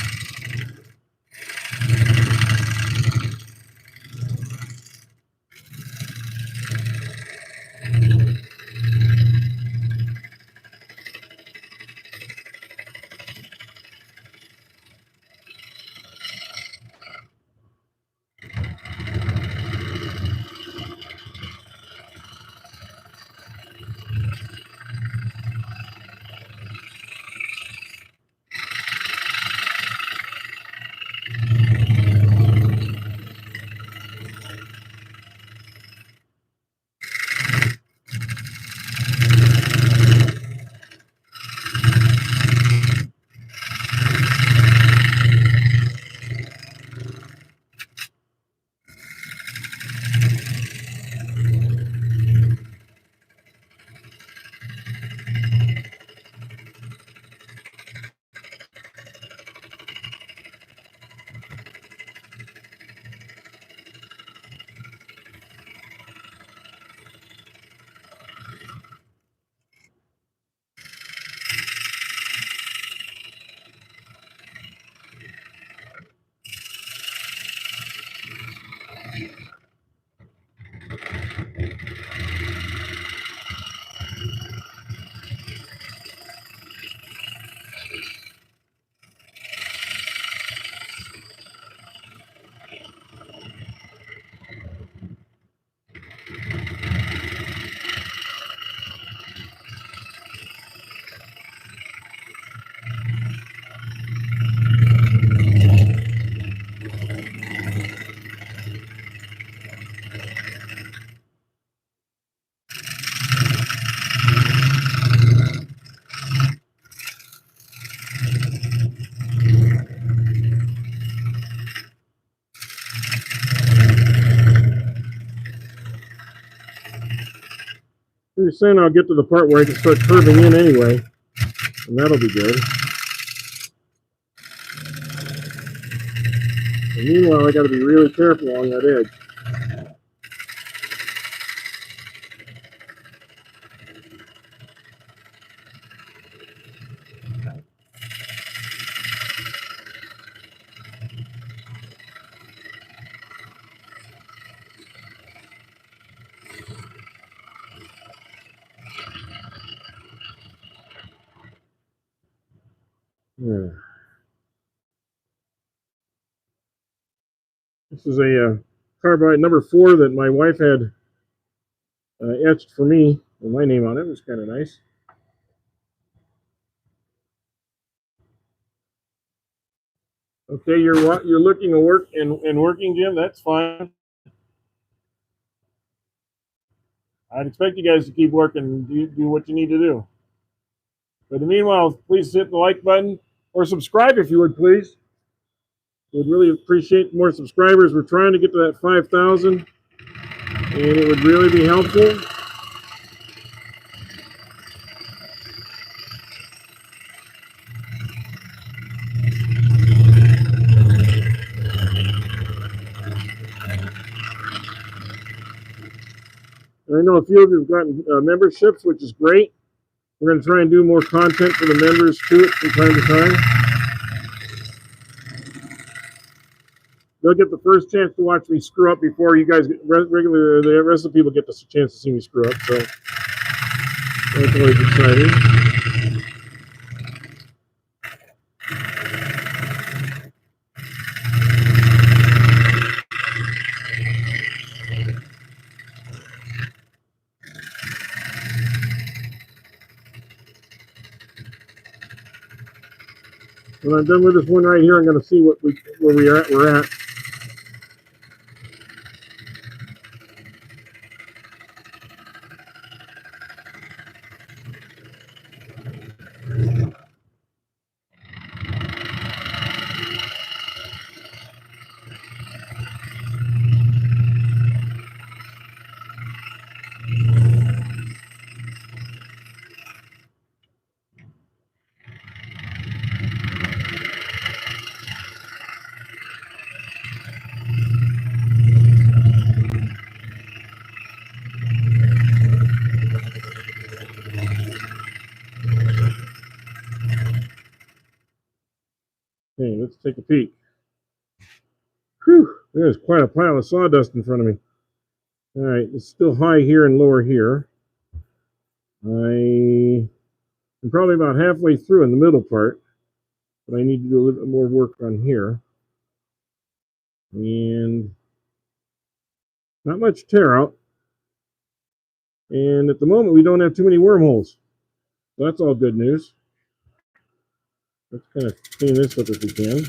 Pretty soon I'll get to the part where I can start curving in anyway, and that'll be good. And meanwhile, I got to be really careful along that edge. Yeah. This is a carbide number 4 that my wife had etched for me with my name on it. It was kind of nice. Okay, you're looking to work and working, Jim. That's fine. I'd expect you guys to keep working and do what you need to do. But in the meanwhile, please hit the like button or subscribe if you would, please. We'd really appreciate more subscribers. We're trying to get to that 5,000, and it would really be helpful. And I know a few of you have gotten memberships, which is great. We're going to try and do more content for the members to it from time to time. They'll get the first chance to watch me screw up before you guys get the rest of the people get the chance to see me screw up. So that's always exciting. When I'm done with this one right here, I'm going to see where we're at. Okay, let's take a peek. Whew, there's quite a pile of sawdust in front of me. All right, it's still high here and lower here. I'm probably about halfway through in the middle part, but I need to do a little bit more work on here. And not much tear out. And at the moment, we don't have too many wormholes. So that's all good news. Let's kind of clean this up if we can.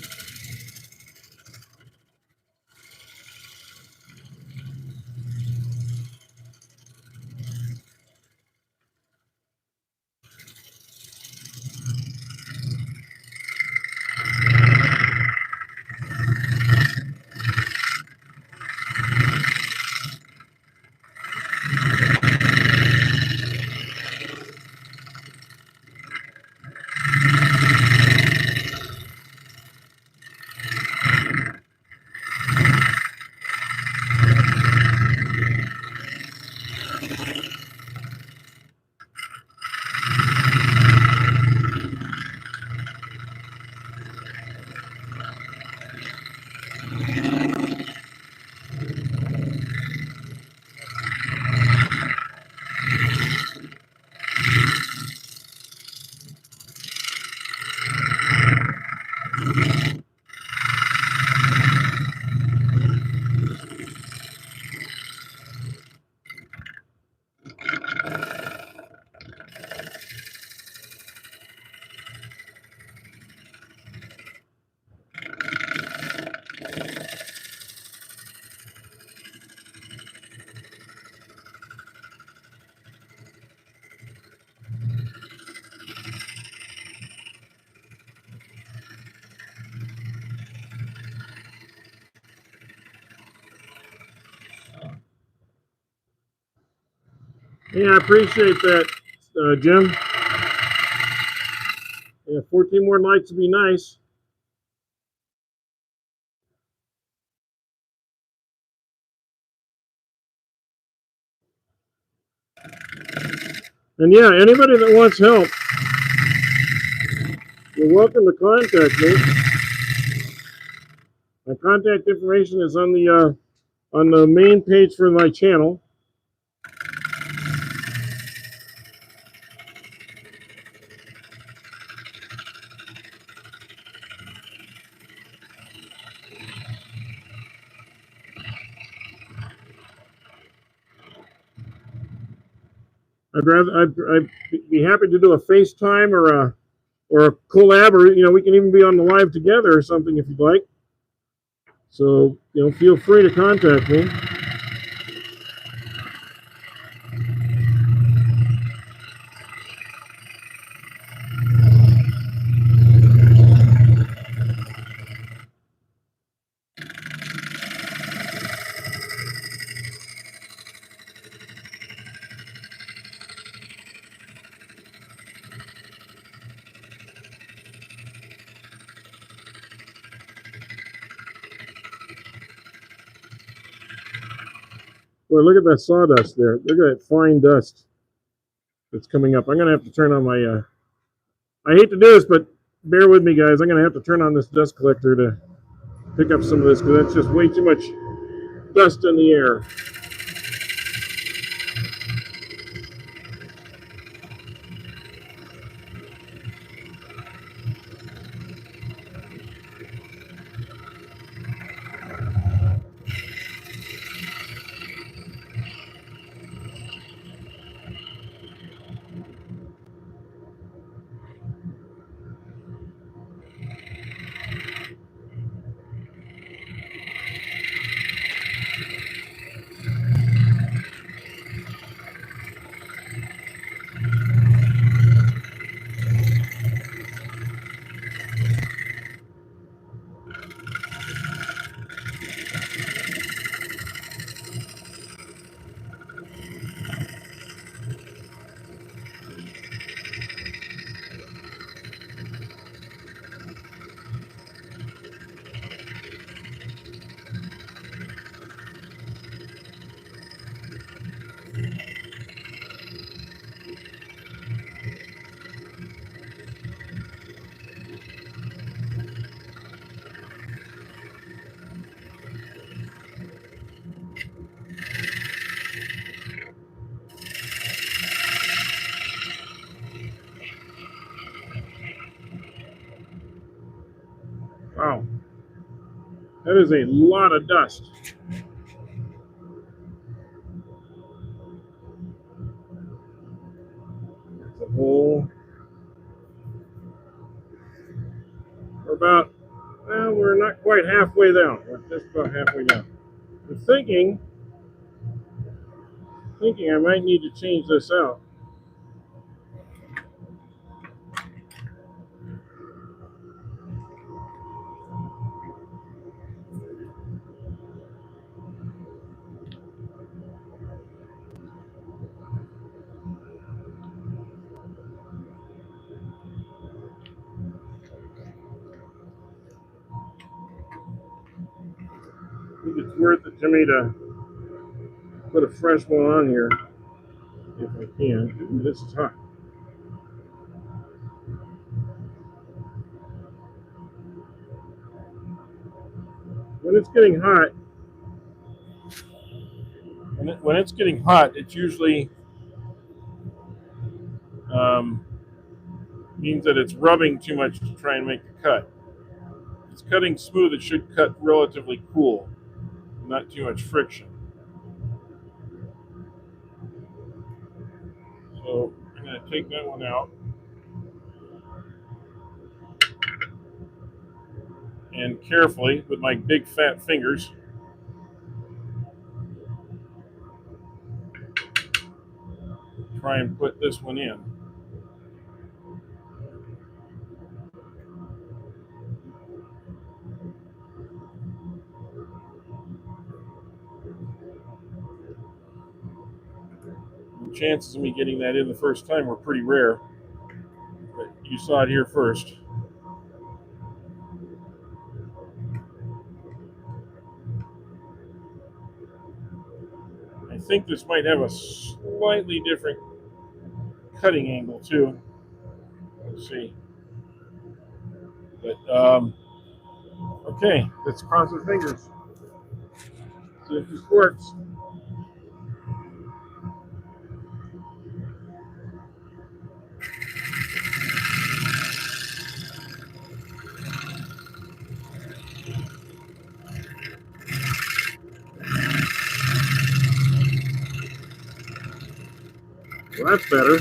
Yeah, I appreciate that, Jim. Yeah, 14 more lights would be nice. And yeah, anybody that wants help, you're welcome to contact me. My contact information is on the main page for my channel. I'd be happy to do a FaceTime or a collab, or we can even be on the live together or something if you'd like. So feel free to contact me. Boy, look at that sawdust there. Look at that fine dust that's coming up. I'm gonna have to turn on my. I hate to do this, but bear with me, guys. I'm gonna have to turn on this dust collector to pick up some of this because that's just way too much dust in the air. Wow, that is a lot of dust. It's a whole. We're about. Well, we're not quite halfway down. We're just about halfway down. I'm thinking I might need to change this out. I think it's worth it to me to put a fresh one on here if I can. Ooh, this is hot. When it's getting hot, when it's getting hot, it's usually um, means that it's rubbing too much to try and make the cut. If it's cutting smooth, it should cut relatively cool, not too much friction. So I'm going to take that one out and carefully, with my big fat fingers, try and put this one in. The chances of me getting that in the first time were pretty rare, but you saw it here first. I think this might have a slightly different cutting angle too. Let's see. But okay, let's cross our fingers. See if this works. Well, that's better.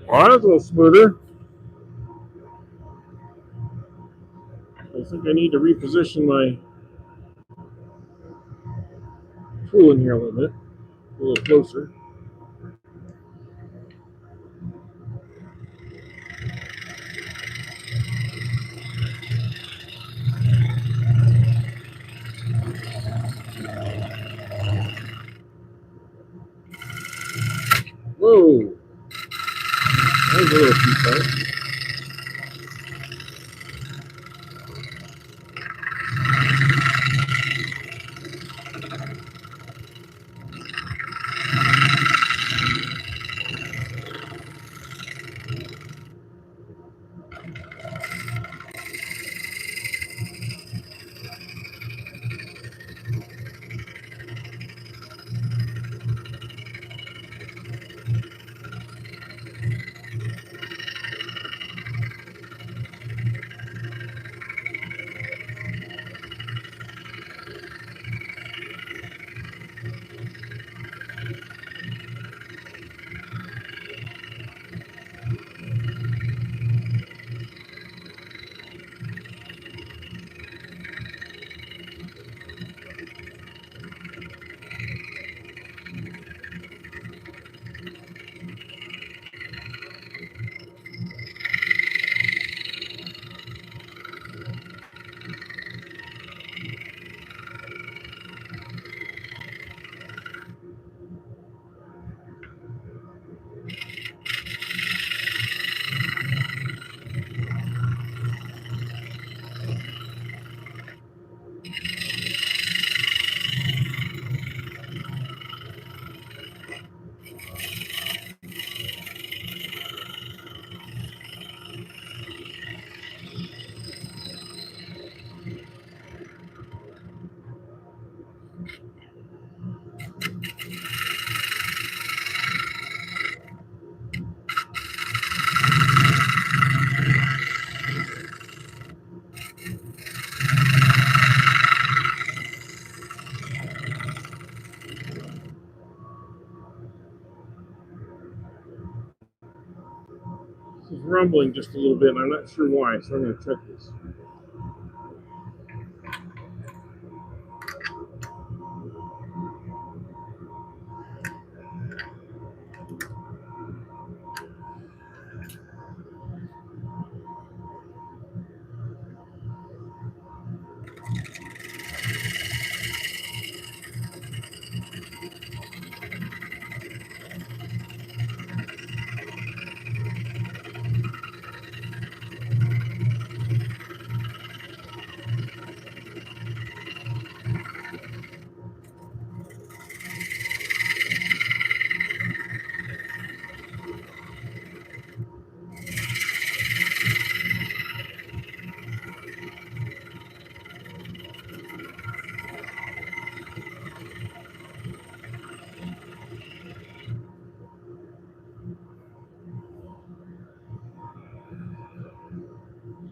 Well, that's a little smoother. I think I need to reposition my tool in here a little bit, a little closer. Whoa, that was a little too tight. rumbling just a little bit, and I'm not sure why, so I'm going to check this.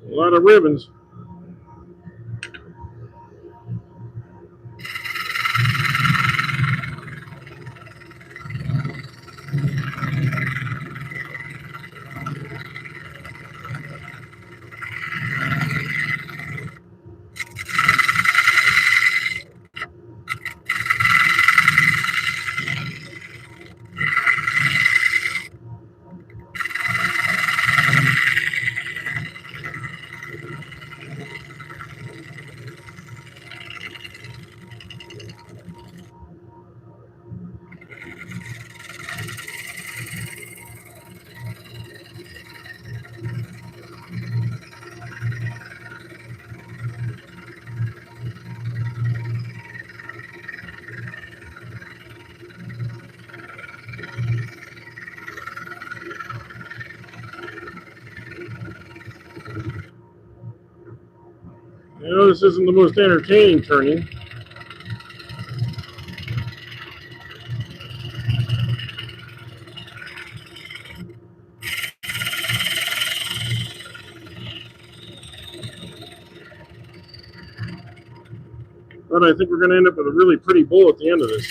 A lot of ribbons. I know this isn't the most entertaining turning. But I think we're going to end up with a really pretty bowl at the end of this.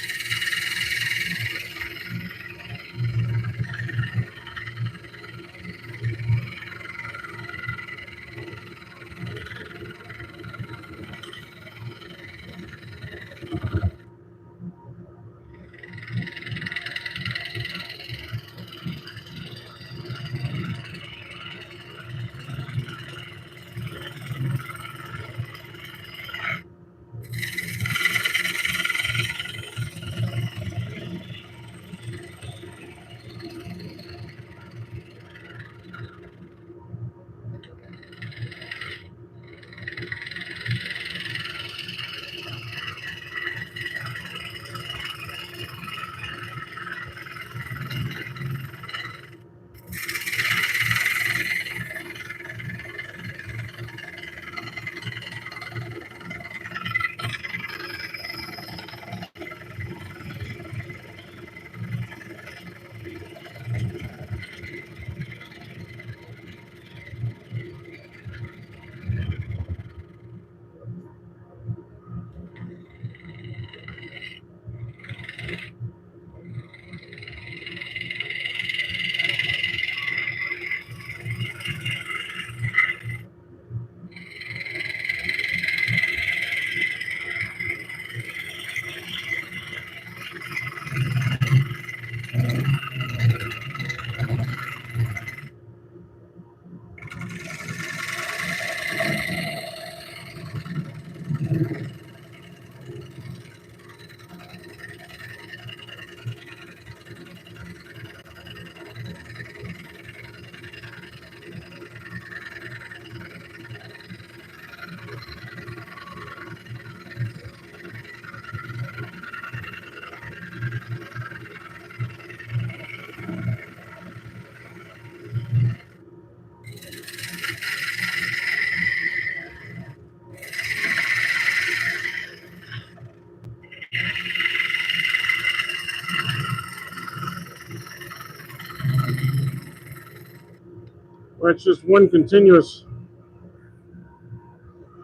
Well, it's just one continuous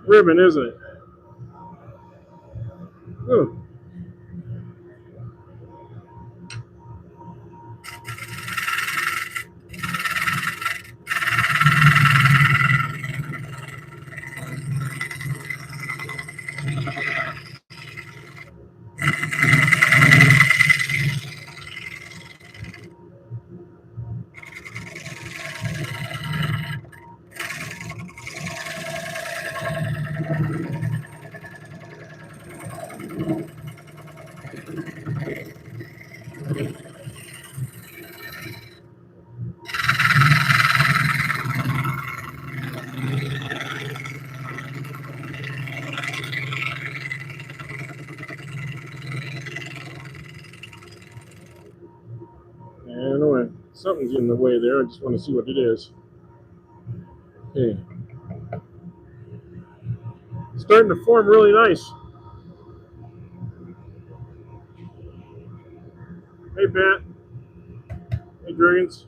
ribbon, isn't it? Oh. I don't know. Something's in the way there. I just want to see what it is. Okay. It's starting to form really nice. Hey, Pat. Hey, Dragons.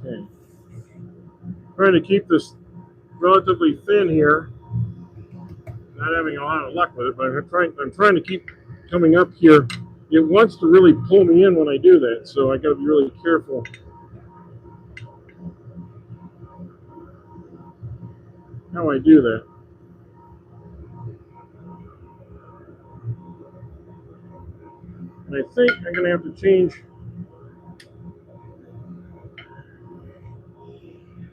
Okay. Trying to keep this relatively thin here. Not having a lot of luck with it, but I'm trying to keep coming up here. It wants to really pull me in when I do that, so I got to be really careful how I do that. And I think I'm going to have to change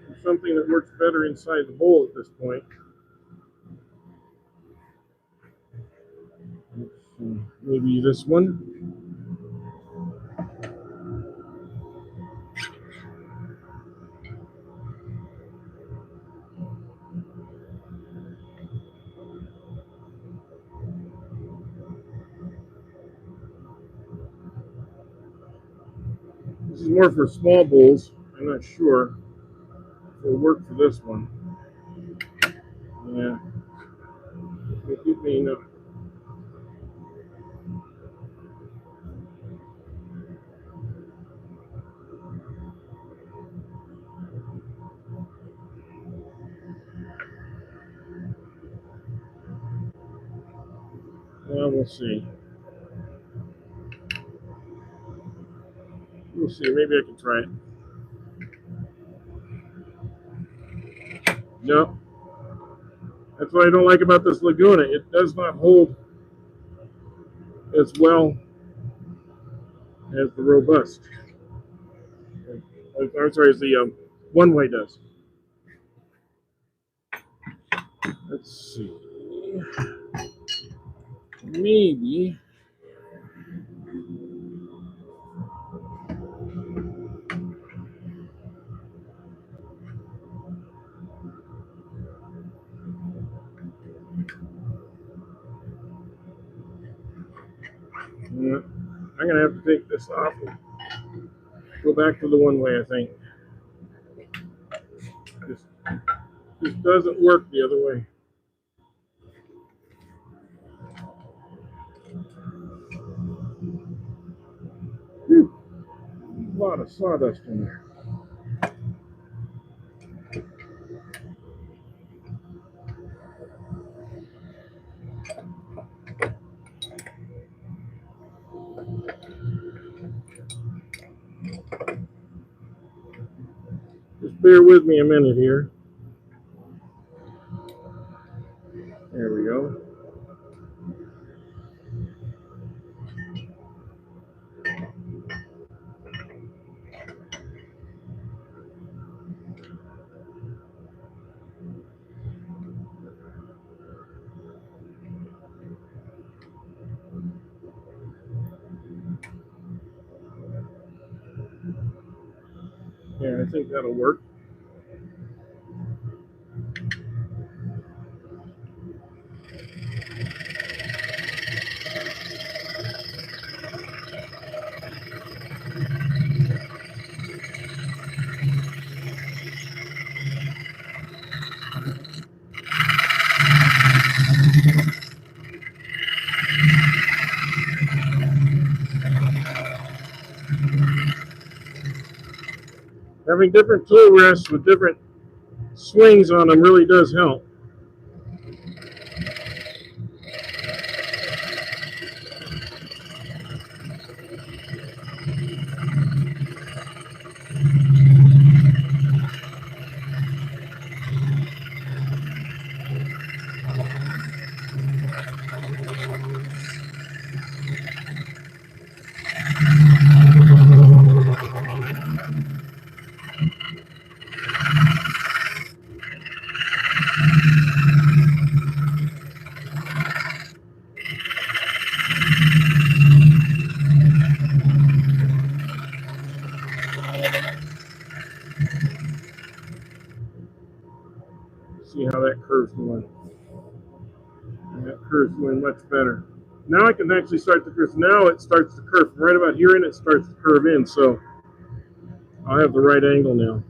to something that works better inside the bowl at this point. Maybe this one. This is more for small bowls. I'm not sure if it'll work for this one. Yeah, it may not. Well, we'll see. We'll see. Maybe I can try it. No, that's what I don't like about this Laguna. It does not hold as well as the robust. I'm sorry, as the one way does. Let's see. Maybe. Yeah, I'm gonna have to take this off and go back to the one way. I think this doesn't work the other way. Whew, a lot of sawdust in there. Just bear with me a minute here. There we go. Yeah, I think that'll work. Having different tool rests with different swings on them really does help. See how that curve's going. And that curve's going much better. Now I can actually start the curve. Now it starts to curve from right about here and it starts to curve in. So I'll have the right angle now.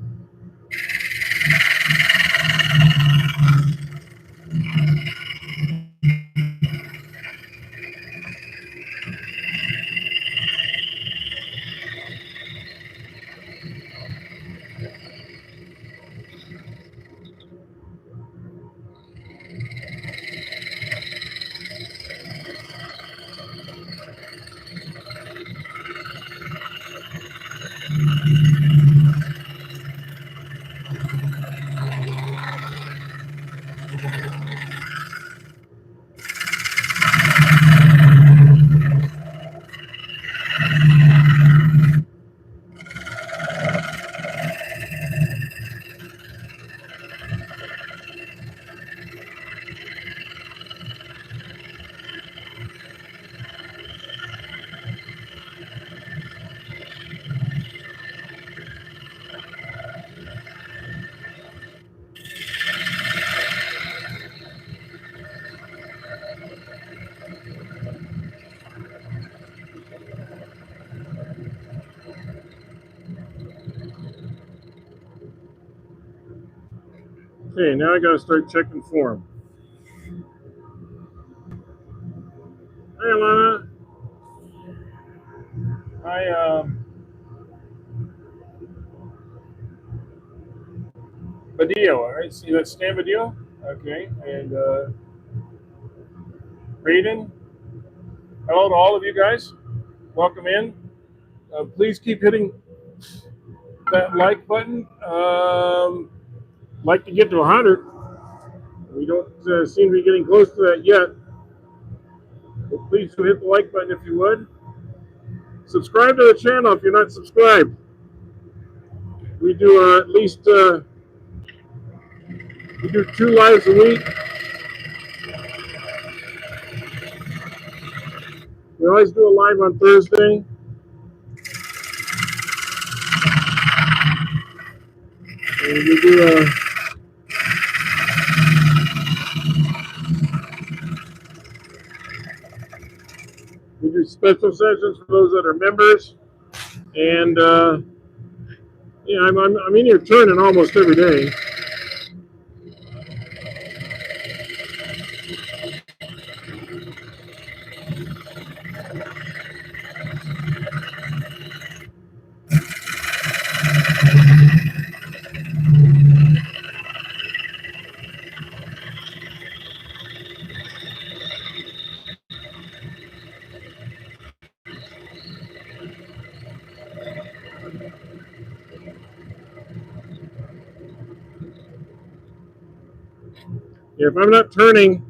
Okay, now I gotta start checking form. Hi, Alana. Hi, Badillo. All right, see that Stan Badillo? Okay, and Raiden. Hello to all of you guys. Welcome in. Please keep hitting that like button. Like to get to 100. We don't seem to be getting close to that yet. But please do hit the like button if you would. Subscribe to the channel if you're not subscribed. We do at least we do 2 lives a week. We always do a live on Thursday. And we do special sessions for those that are members. And yeah, I'm in here turning almost every day. Yeah, if I'm not turning,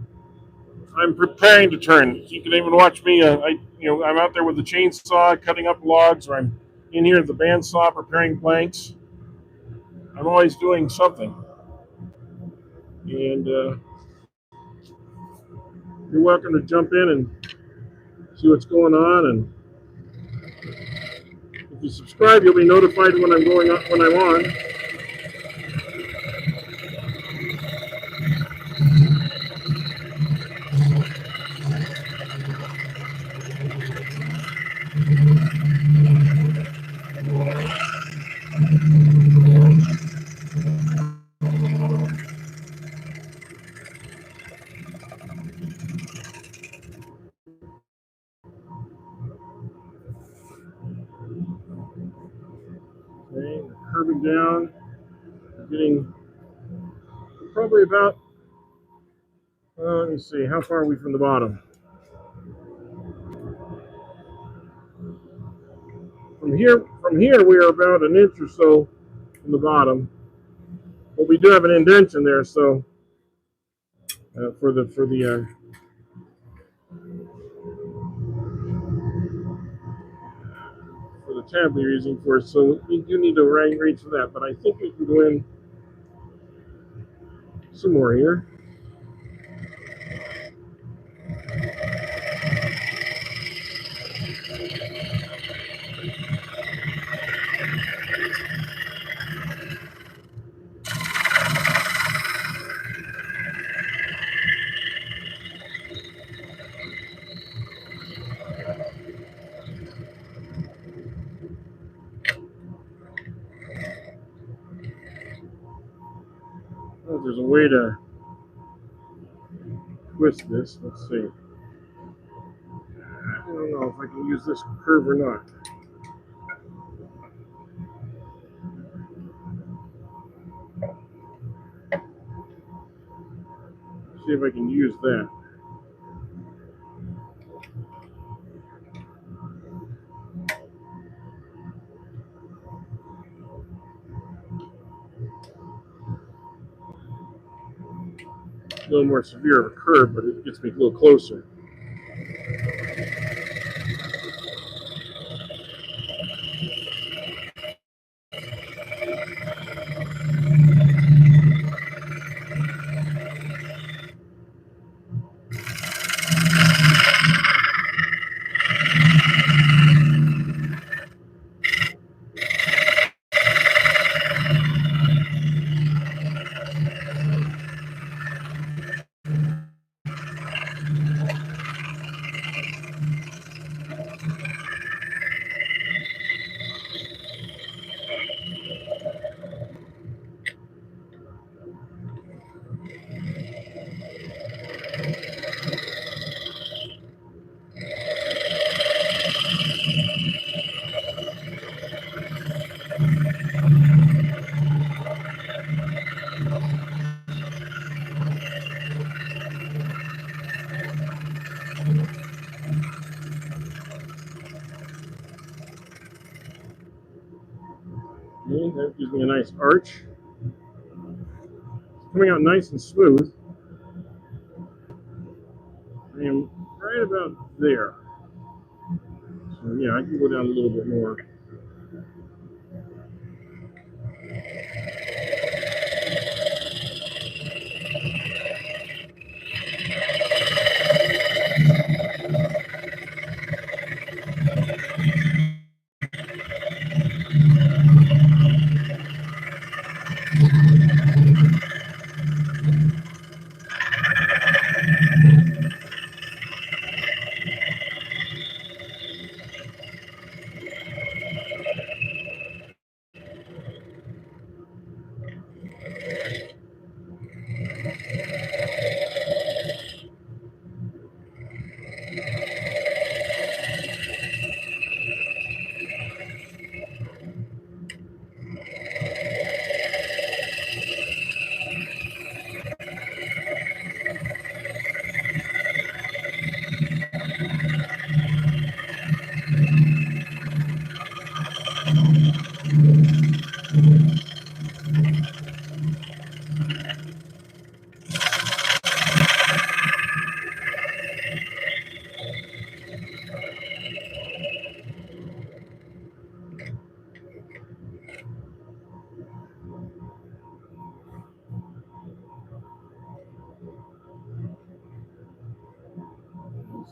I'm preparing to turn. You can even watch me. I'm out there with the chainsaw cutting up logs, or I'm in here at the bandsaw preparing planks. I'm always doing something, and you're welcome to jump in and see what's going on. And if you subscribe, you'll be notified when I'm going on, when I'm on. Okay, curving down, getting probably about. Let me see, how far are we from the bottom? From here, we are about an inch or so from the bottom, but we do have an indentation there. So for the tab we're using for it, so we do need to reach for that. But I think we can go in some more here. Oh, there's a way to twist this. Let's see. I don't know if I can use this curve or not. See if I can use that. A little more severe of a curve, but it gets me a little closer. Okay, that gives me a nice arch. It's coming out nice and smooth. I am right about there. So yeah, I can go down a little bit more.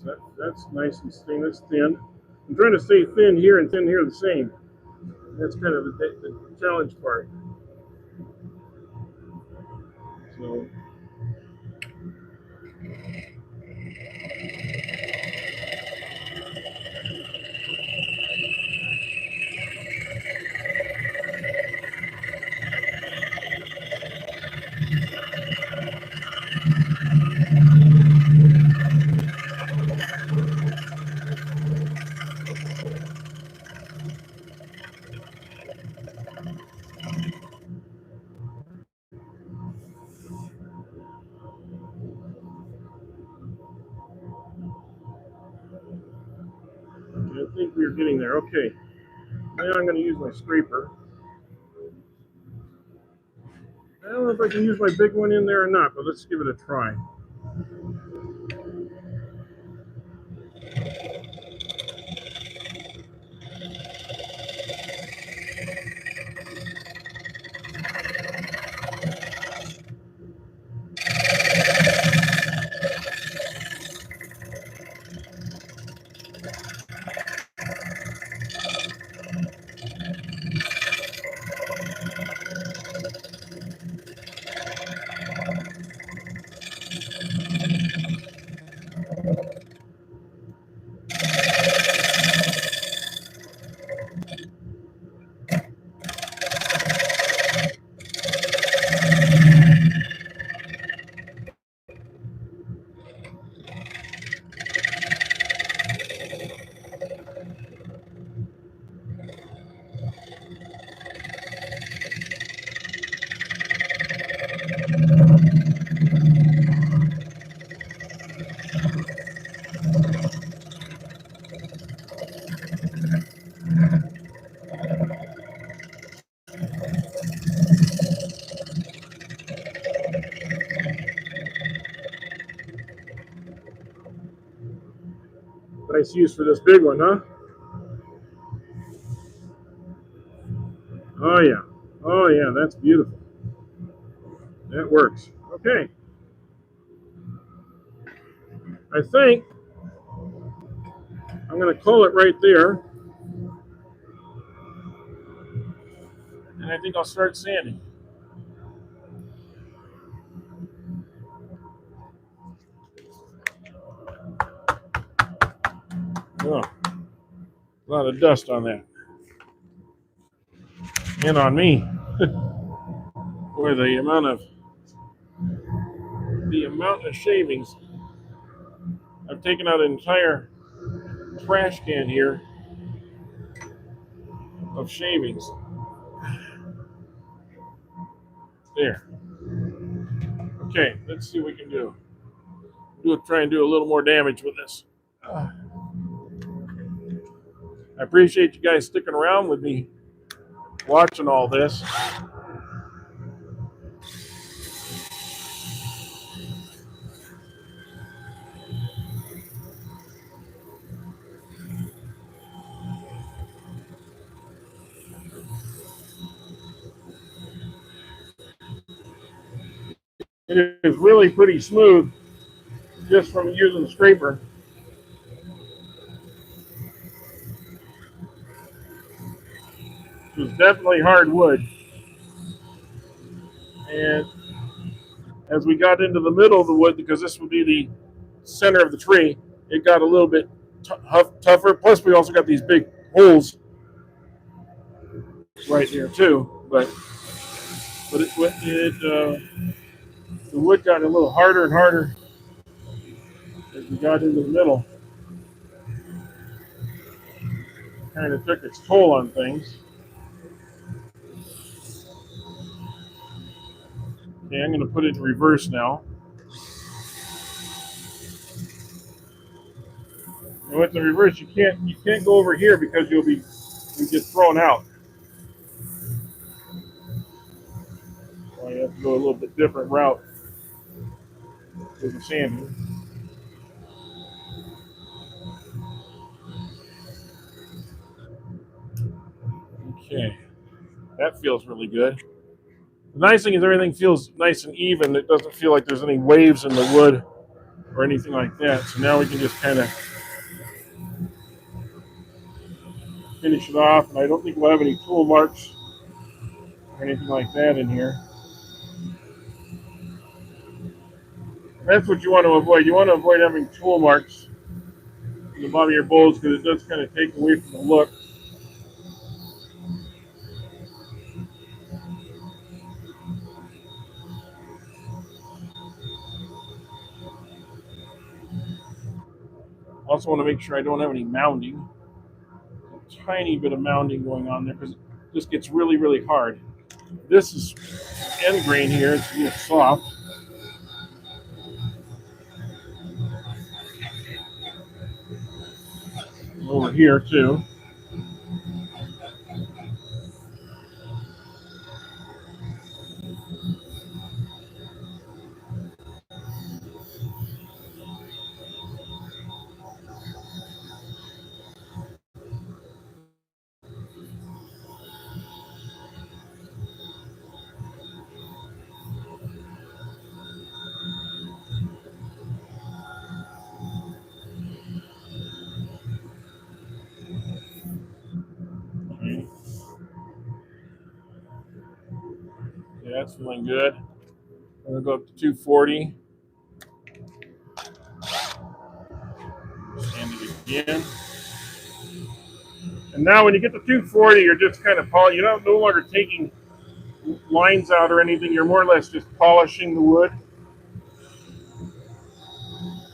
So that's nice and thin. That's thin. I'm trying to stay thin here and thin here the same. That's kind of the challenge part. So I think we're getting there. Okay, now I'm going to use my scraper. I don't know if I can use my big one in there or not, but let's give it a try. Nice use for this big one, huh? Oh yeah. Oh yeah, that's beautiful. That works. Okay. I think I'm going to call it right there, and I think I'll start sanding. Oh, a lot of dust on that, and on me. Boy, the amount of shavings. I've taken out an entire trash can here of shavings. There. Okay, let's see what we can do. Try and do a little more damage with this. I appreciate you guys sticking around with me watching all this. It is really pretty smooth just from using the scraper. It was definitely hard wood. And as we got into the middle of the wood, because this would be the center of the tree, it got a little bit tougher. Plus, we also got these big holes right here too. But the wood got a little harder and harder as we got into the middle. Kind of took its toll on things. Okay, I'm going to put it in reverse now. And with the reverse, you can't go over here because you get thrown out. So you have to go a little bit different route with the sanding. Okay, that feels really good. The nice thing is everything feels nice and even. It doesn't feel like there's any waves in the wood or anything like that. So now we can just kind of finish it off. And I don't think we'll have any tool marks or anything like that in here. That's what you want to avoid. You want to avoid having tool marks in the bottom of your bowls because it does kind of take away from the look. Also want to make sure I don't have any mounding. A tiny bit of mounding going on there because it just gets really, really hard. This is end grain here. It's really soft. Over here too. Okay. Yeah, that's feeling good. I'm gonna go up to 240 and it again. And now when you get to 240, you're just kind of you're not no longer taking lines out or anything. You're more or less just polishing the wood.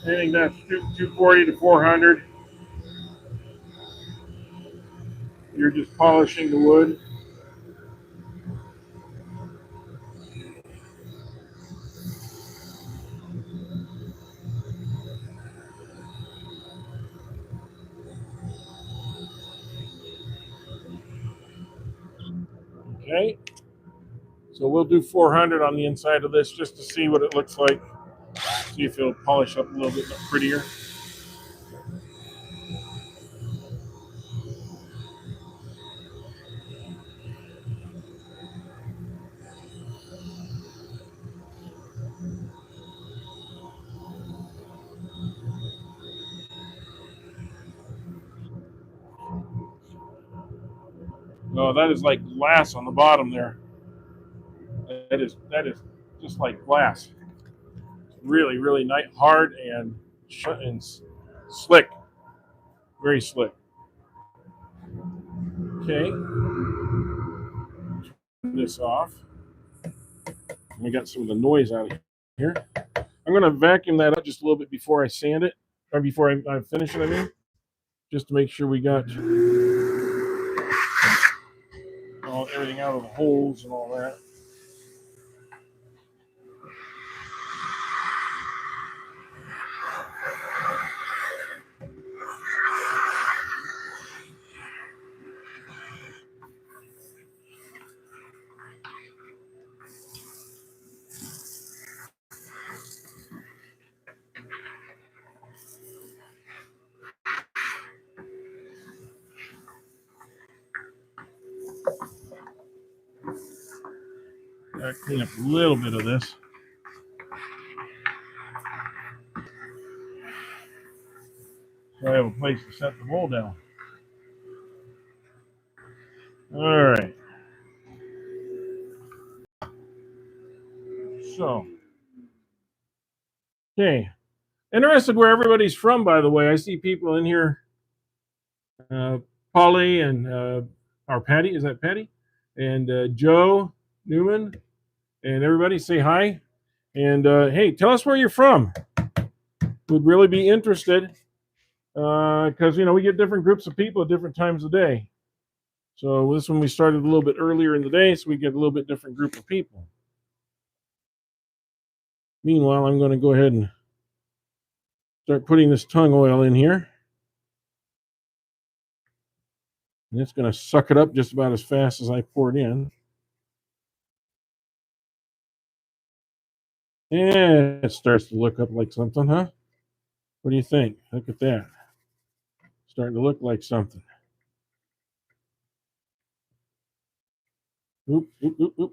Anything that's 240 to 400, you're just polishing the wood. Okay. So we'll do 400 on the inside of this just to see what it looks like. See if it'll polish up a little bit prettier. No, that is like glass on the bottom there. That is just like glass. Really, really nice, hard and slick. Very slick. Okay, turn this off. We got some of the noise out of here. I'm going to vacuum that up just a little bit before I sand it, or before I finish it, I mean, just to make sure we got everything out of the holes and all that. Gotta clean up a little bit of this. So I have a place to set the bowl down. All right. So, okay. Interested where everybody's from, by the way. I see people in here. Polly and our Patty. Is that Patty? And Joe Newman and everybody say hi. And hey, tell us where you're from. Would really be interested because we get different groups of people at different times of day. So this one we started a little bit earlier in the day, so we get a little bit different group of people. Meanwhile, I'm going to go ahead and start putting this tung oil in here. And it's going to suck it up just about as fast as I pour it in. And it starts to look up like something, huh? What do you think? Look at that. Starting to look like something. Oop, oop, oop, oop.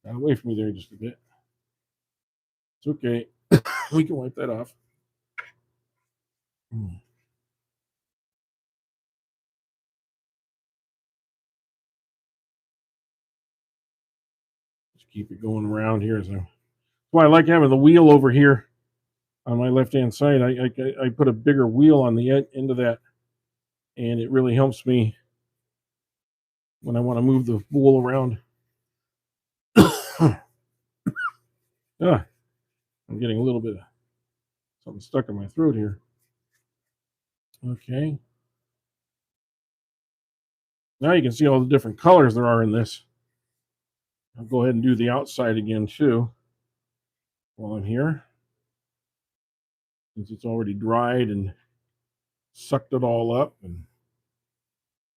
Got away from me there just a bit. It's okay. We can wipe that off. Just keep it going around here. That's why I like having the wheel over here on my left-hand side. I put a bigger wheel on the end of that, and it really helps me when I want to move the bowl around. I'm getting a little bit of something stuck in my throat here. Okay. Now you can see all the different colors there are in this. I'll go ahead and do the outside again too while I'm here, since it's already dried and sucked it all up, and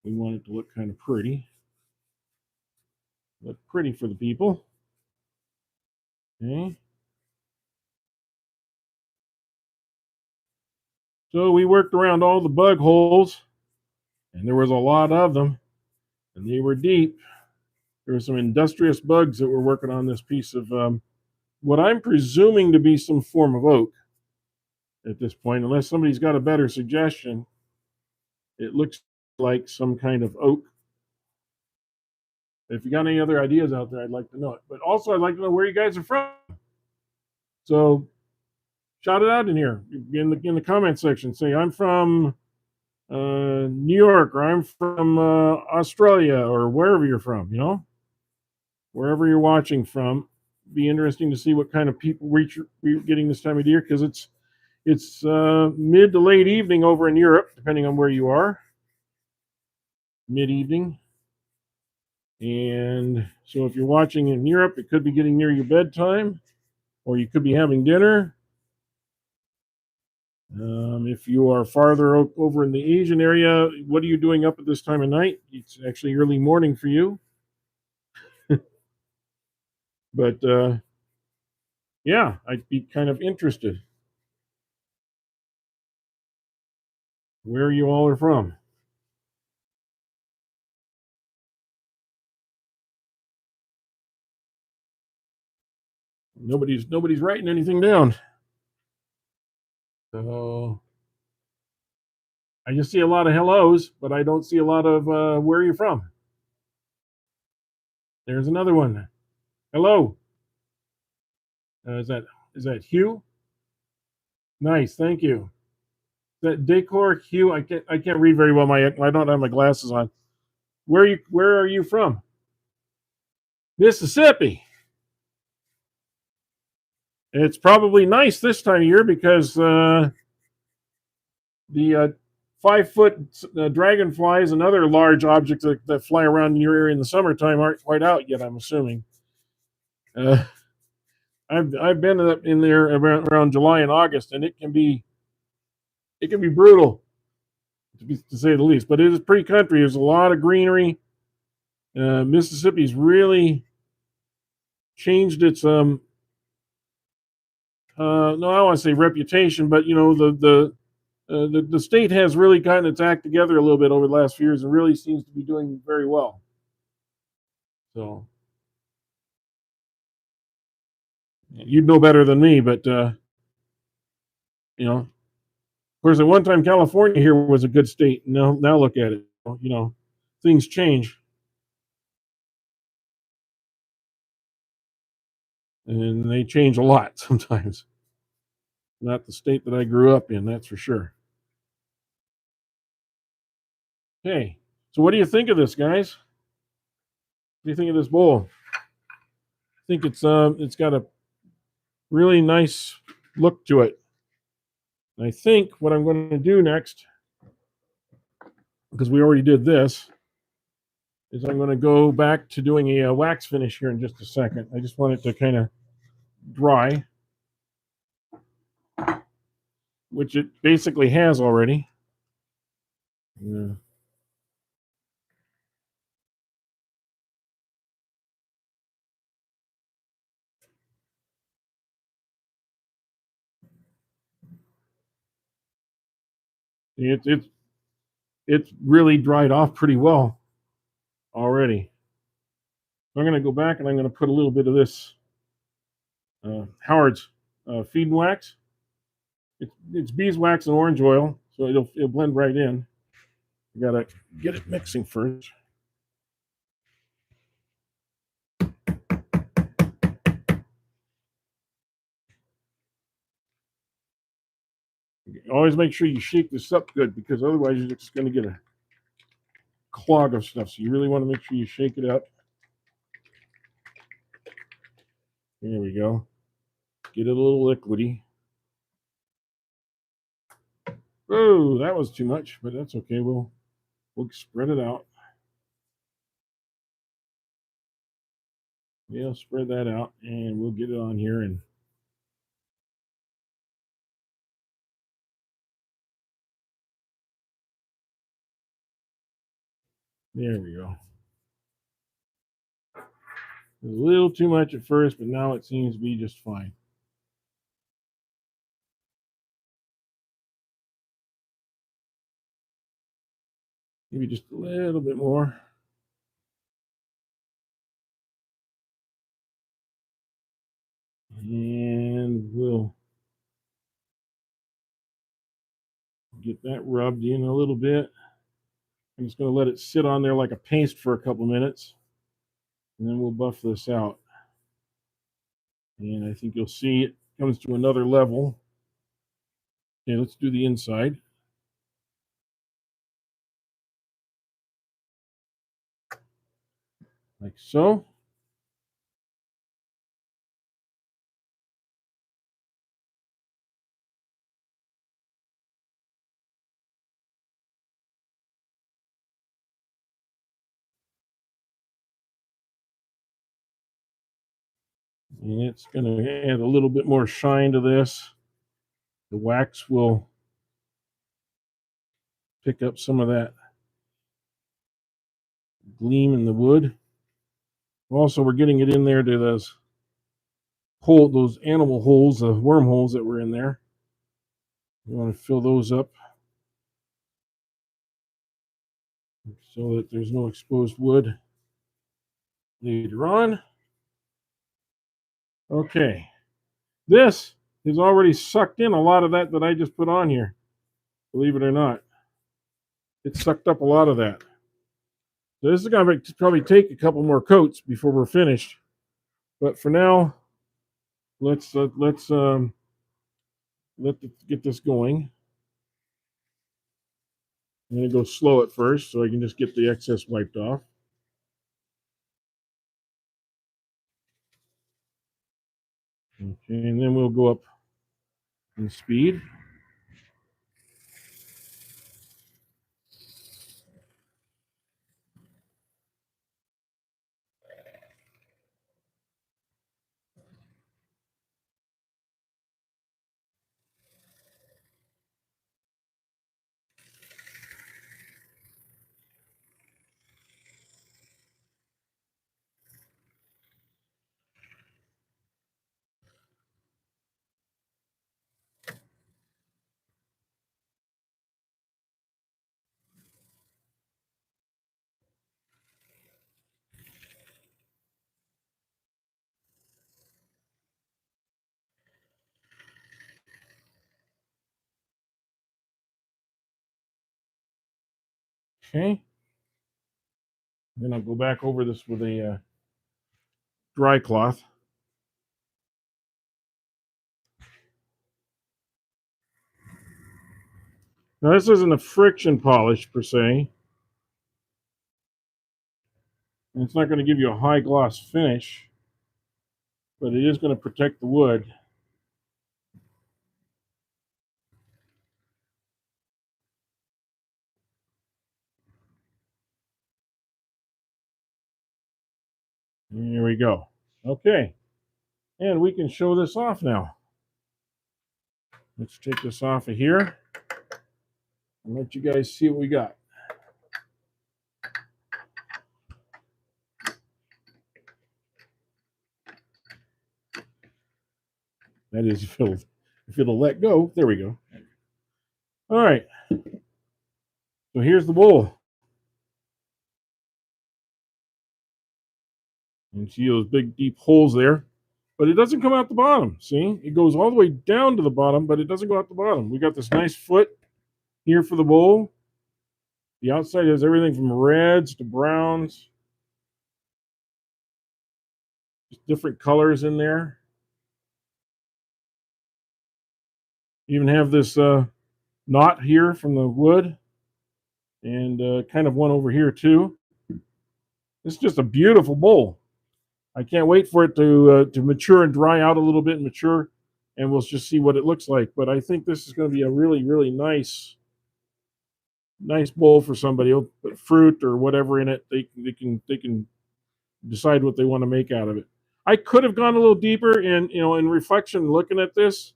we want it to look kind of pretty. Look pretty for the people. Okay. So we worked around all the bug holes, and there was a lot of them, and they were deep. There were some industrious bugs that were working on this piece of what I'm presuming to be some form of oak at this point, unless somebody's got a better suggestion. It looks like some kind of oak. If you got any other ideas out there, I'd like to know it. But also, I'd like to know where you guys are from. So shout it out in here in the comment section. Say I'm from New York, or I'm from Australia, or wherever you're from. Wherever you're watching from. Be interesting to see what kind of people we're getting this time of year, because it's mid to late evening over in Europe, depending on where you are. Mid evening. And so if you're watching in Europe, it could be getting near your bedtime, or you could be having dinner. If you are farther over in the Asian area, what are you doing up at this time of night? It's actually early morning for you. But yeah, I'd be kind of interested where you all are from. Nobody's writing anything down. So I just see a lot of hellos, but I don't see a lot of where you're from. There's another one. Hello. Is that Hugh? Nice, thank you. That decor Hugh. I can't read very well. I don't have my glasses on. Where are you from? Mississippi. It's probably nice this time of year because the 5-foot dragonflies and other large objects that fly around in your area in the summertime aren't quite out yet, I'm assuming. I've been in there around July and August, and it can be brutal, to say the least. But it is pretty country. There's a lot of greenery. Mississippi's really changed its no, I don't want to say reputation, but the state has really gotten its act together a little bit over the last few years, and really seems to be doing very well. So You'd know better than me, but you know, of course, at one time California here was a good state. Now look at it. You know, things change, and they change a lot sometimes. Not the state that I grew up in, that's for sure. Hey, so what do you think of this, guys? What do you think of this bowl? I think it's got a really nice look to it. And I think what I'm going to do next, because we already did this, is I'm going to go back to doing a wax finish here in just a second. I just want it to kind of dry, which it basically has already. Yeah. It's it's really dried off pretty well already. So I'm going to go back and I'm going to put a little bit of this Howard's feed wax. It's beeswax and orange oil, so it'll blend right in. You gotta get it mixing first. Always make sure you shake this up good because otherwise you're just going to get a clog of stuff. So you really want to make sure you shake it up. There we go. Get it a little liquidy. Oh, that was too much, but that's okay. We'll spread it out. Yeah, spread that out, and we'll get it on here. And there we go. It was a little too much at first, but now it seems to be just fine. Maybe just a little bit more. And we'll get that rubbed in a little bit. I'm just going to let it sit on there like a paste for a couple minutes, and then we'll buff this out. And I think you'll see it comes to another level. Okay, let's do the inside. Like so. And it's going to add a little bit more shine to this. The wax will pick up some of that gleam in the wood. Also, we're getting it in there to those animal holes, the worm holes that were in there. We want to fill those up so that there's no exposed wood later on. Okay, this has already sucked in a lot of that I just put on here. Believe it or not, it sucked up a lot of that. So this is going to probably take a couple more coats before we're finished. But for now, let's get this going. I'm going to go slow at first so I can just get the excess wiped off. Okay, and then we'll go up in speed. Okay. Then I'll go back over this with a dry cloth. Now, this isn't a friction polish per se. And it's not going to give you a high gloss finish, but it is going to protect the wood. Here we go. Okay. And we can show this off now. Let's take this off of here and let you guys see what we got. That is, if it'll let go. There we go. All right. So here's the bowl. You can see those big deep holes there, but it doesn't come out the bottom. See, it goes all the way down to the bottom, but it doesn't go out the bottom. We got this nice foot here for the bowl. The outside has everything from reds to browns, just different colors in there. You even have this knot here from the wood, and kind of one over here too. It's just a beautiful bowl. I can't wait for it to mature and dry out a little bit and mature, and we'll just see what it looks like. But I think this is going to be a really, really nice bowl for somebody. They'll put fruit or whatever in it. They can decide what they want to make out of it. I could have gone a little deeper, and in reflection, looking at this,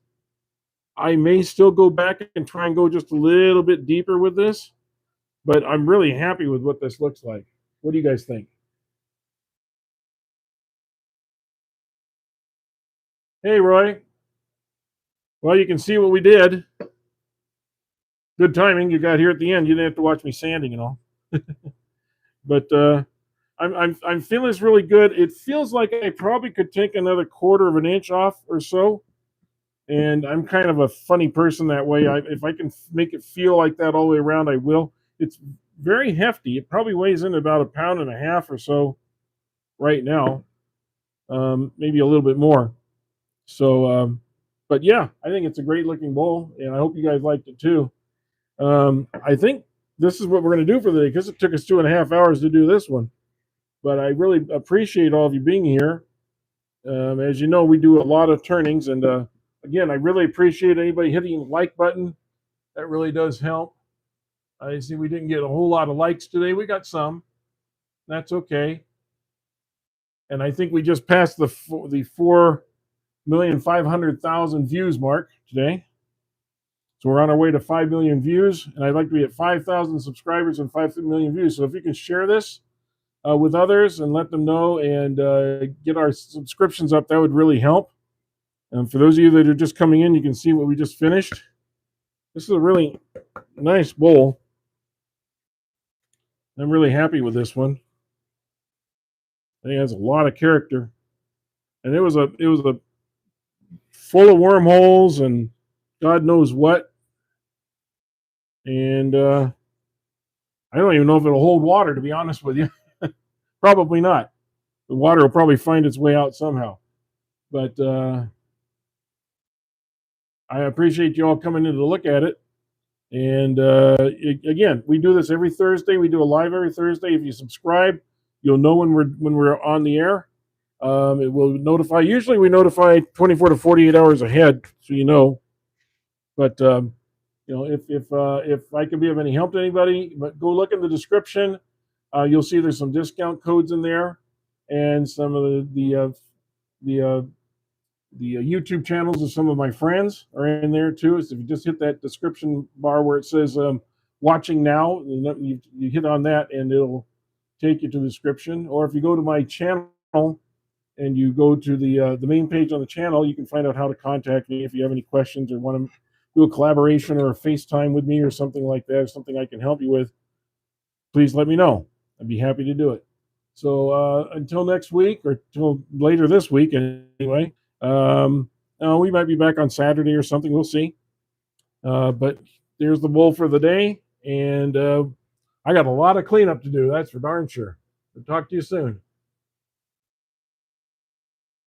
I may still go back and try and go just a little bit deeper with this. But I'm really happy with what this looks like. What do you guys think? Hey, Roy. Well, you can see what we did. Good timing. You got here at the end. You didn't have to watch me sanding and all. But I'm feeling this really good. It feels like I probably could take another quarter of an inch off or so. And I'm kind of a funny person that way. If I can make it feel like that all the way around, I will. It's very hefty. It probably weighs in about a pound and a half or so right now, maybe a little bit more. So, but yeah, I think it's a great looking bowl, and I hope you guys liked it too. I think this is what we're going to do for the day because it took us 2.5 hours to do this one. But I really appreciate all of you being here. As you know, we do a lot of turnings, and again, I really appreciate anybody hitting the like button. That really does help. I see we didn't get a whole lot of likes today. We got some. That's okay. And I think we just passed the 4,500,000 views mark today. So we're on our way to 5 million views, and I'd like to be at 5,000 subscribers and 5 million views. So if you can share this with others and let them know and get our subscriptions up, that would really help. And for those of you that are just coming in, you can see what we just finished. This is a really nice bowl. I'm really happy with this one. I think it has a lot of character, and it was a full of wormholes and God knows what. And I don't even know if it'll hold water, to be honest with you. Probably not. The water will probably find its way out somehow. But I appreciate you all coming in to look at it. And again, we do this every Thursday. We do a live every Thursday. If you subscribe, you'll know when we're on the air. It will notify. Usually, we notify 24 to 48 hours ahead, so you know. But if I can be of any help to anybody, but go look in the description. You'll see there's some discount codes in there, and some of the YouTube channels of some of my friends are in there too. So if you just hit that description bar where it says "Watching Now," you hit on that, and it'll take you to the description. Or if you go to my channel and you go to the main page on the channel, you can find out how to contact me if you have any questions or want to do a collaboration or a FaceTime with me or something like that, or something I can help you with. Please let me know. I'd be happy to do it. So until next week, or till later this week anyway, we might be back on Saturday or something. We'll see. But there's the bowl for the day, and I got a lot of cleanup to do. That's for darn sure. I'll talk to you soon.